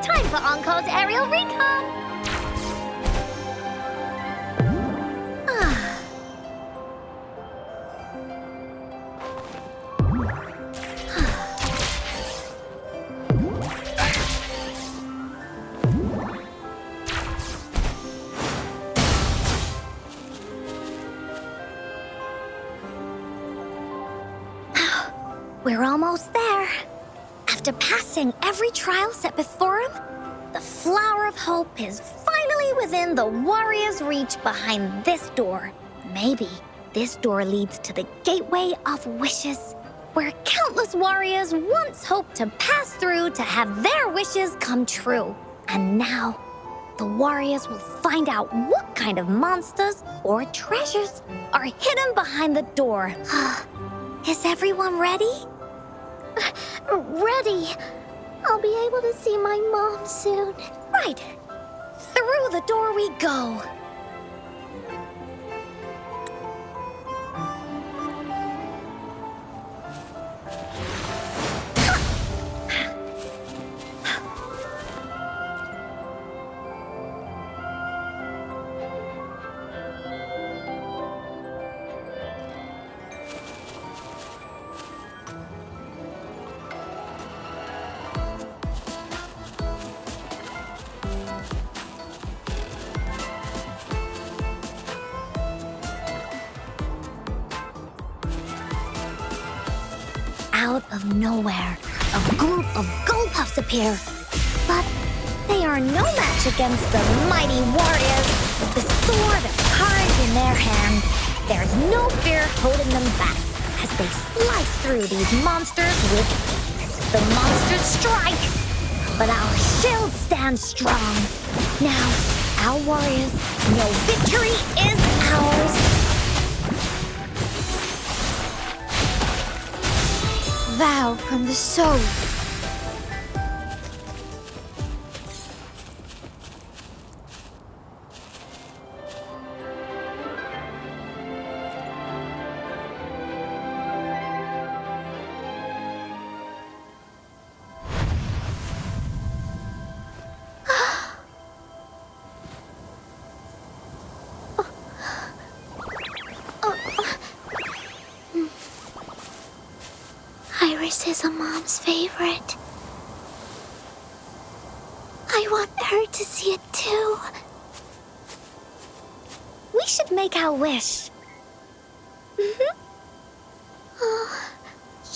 Time for Encore's aerial recon! We're almost there. After passing every trial set before him, the Flower of Hope is finally within the warrior's reach behind this door. Maybe this door leads to the Gateway of Wishes, where countless warriors once hoped to pass through to have their wishes come true. And now, the warriors will find out what kind of monsters or treasures are hidden behind the door. Is everyone ready? Ready. I'll be able to see my mom soon. Right. Through the door we go. Out of nowhere, a group of Gullpuffs appear. But they are no match against the mighty warriors. With the sword of courage in their hands, there's no fear holding them back as they slice through these monsters with ease. The monsters strike, but our shield stands strong. Now, our warriors know victory is ours. Vow from the soul. is a mom's favorite. I want her to see it too. We should make our wish. Oh,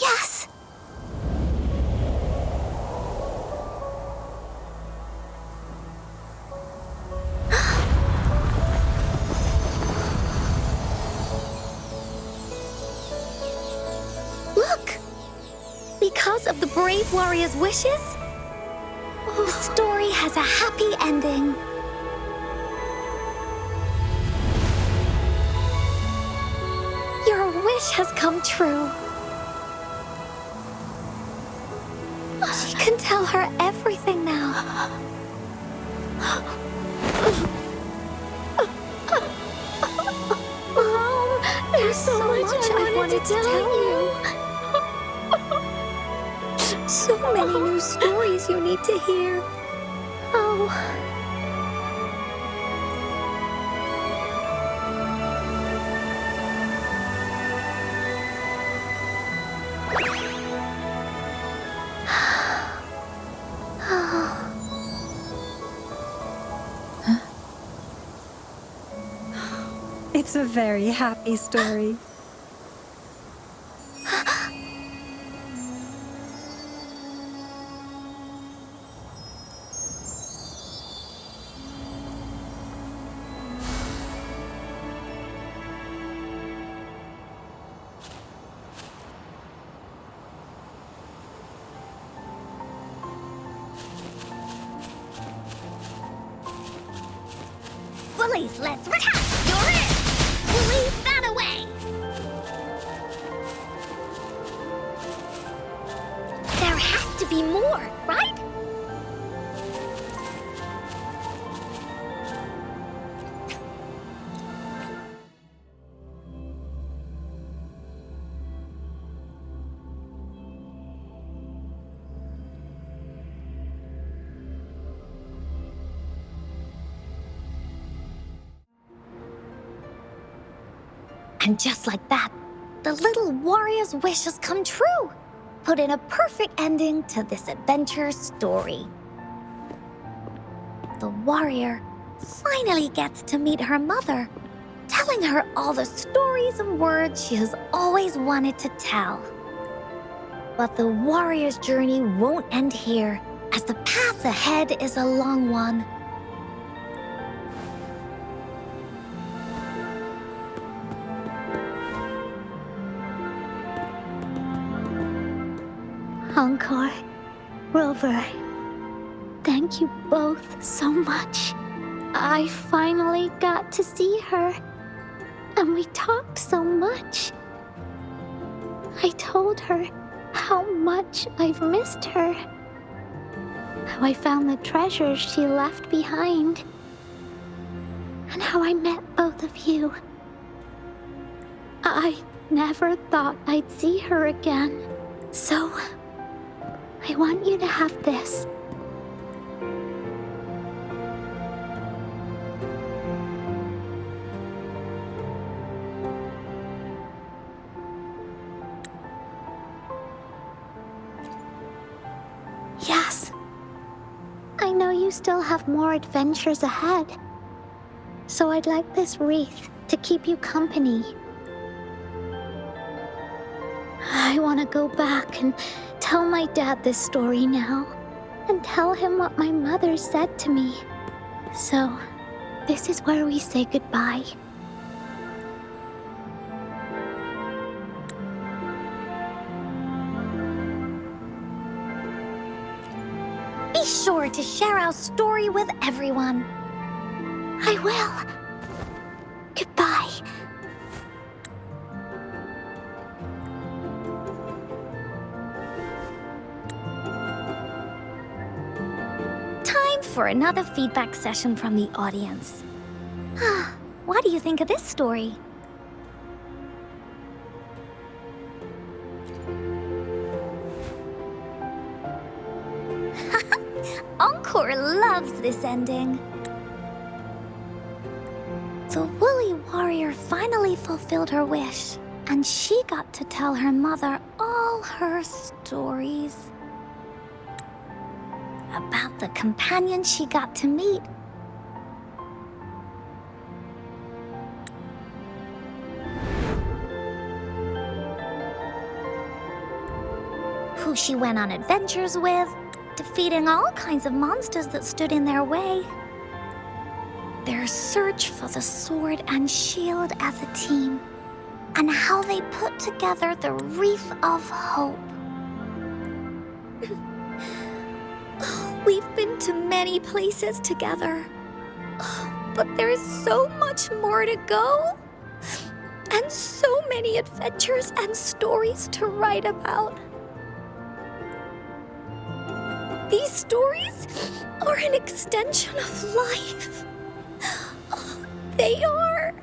yes. Look! Because of the brave warrior's wishes, the story has a happy ending. Your wish has come true. She can tell her everything now. Mom, there's so much I wanted to tell you. So many new stories you need to hear. Oh. It's a very happy story. Bullies, let's attack! You're in! Bully that away! There has to be more, right? And just like that, the little warrior's wish has come true, putting a perfect ending to this adventure story. The warrior finally gets to meet her mother, telling her all the stories and words she has always wanted to tell. But the warrior's journey won't end here, as the path ahead is a long one. Encore, Rover, thank you both so much. I finally got to see her, and we talked so much. I told her how much I've missed her, how I found the treasures she left behind, and how I met both of you. I never thought I'd see her again, so I want you to have this. Yes. I know you still have more adventures ahead, so I'd like this wreath to keep you company. I want to go back and tell my dad this story now, and tell him what my mother said to me. So, this is where we say goodbye. Be sure to share our story with everyone. I will. Goodbye. Time for another feedback session from the audience. What do you think of this story? Encore loves this ending. The woolly warrior finally fulfilled her wish, and she got to tell her mother all all her stories about the companion she got to meet. Who she went on adventures with, defeating all kinds of monsters that stood in their way. Their search for the sword and shield as a team, and how they put together the Wreath of Hope. We've been to many places together, but there's so much more to go, and so many adventures and stories to write about. These stories are an extension of life. They are.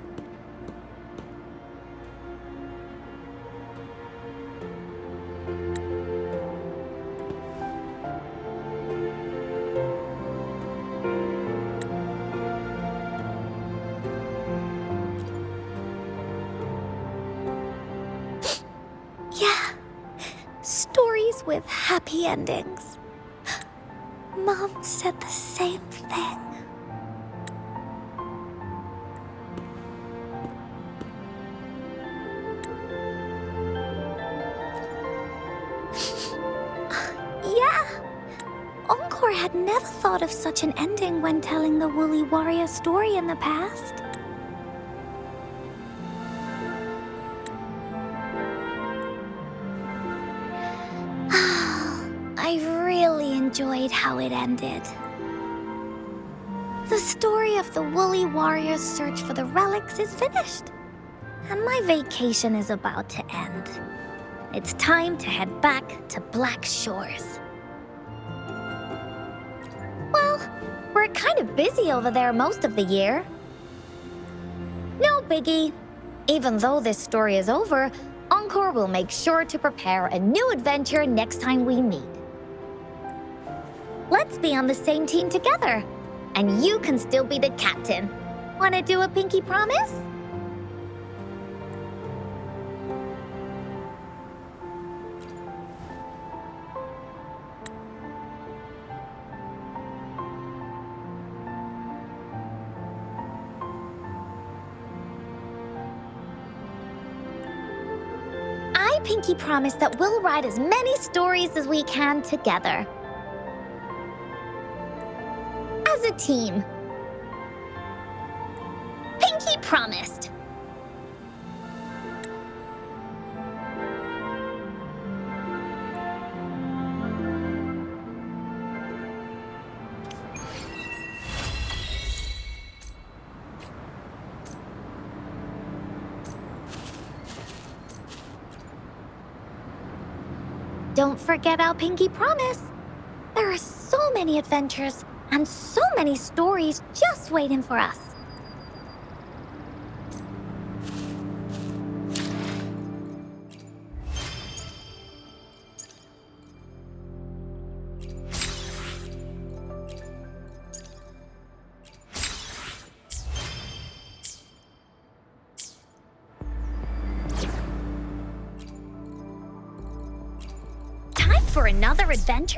Yeah, stories with happy endings. Mom said the same thing. Yeah, Encore had never thought of such an ending when telling the Woolly Warrior story in the past. I really enjoyed how it ended. The story of the Woolly Warrior's search for the relics is finished, and my vacation is about to end. It's time to head back to Black Shores. Well, we're kind of busy over there most of the year. No biggie. Even though this story is over, Encore will make sure to prepare a new adventure next time we meet. Let's be on the same team together, and you can still be the captain. Wanna do a pinky promise? I pinky promise that we'll write as many stories as we can together. As a team. Pinky promised. Don't forget our pinky promise. There are so many adventures and so many stories just waiting for us. Time for another adventure?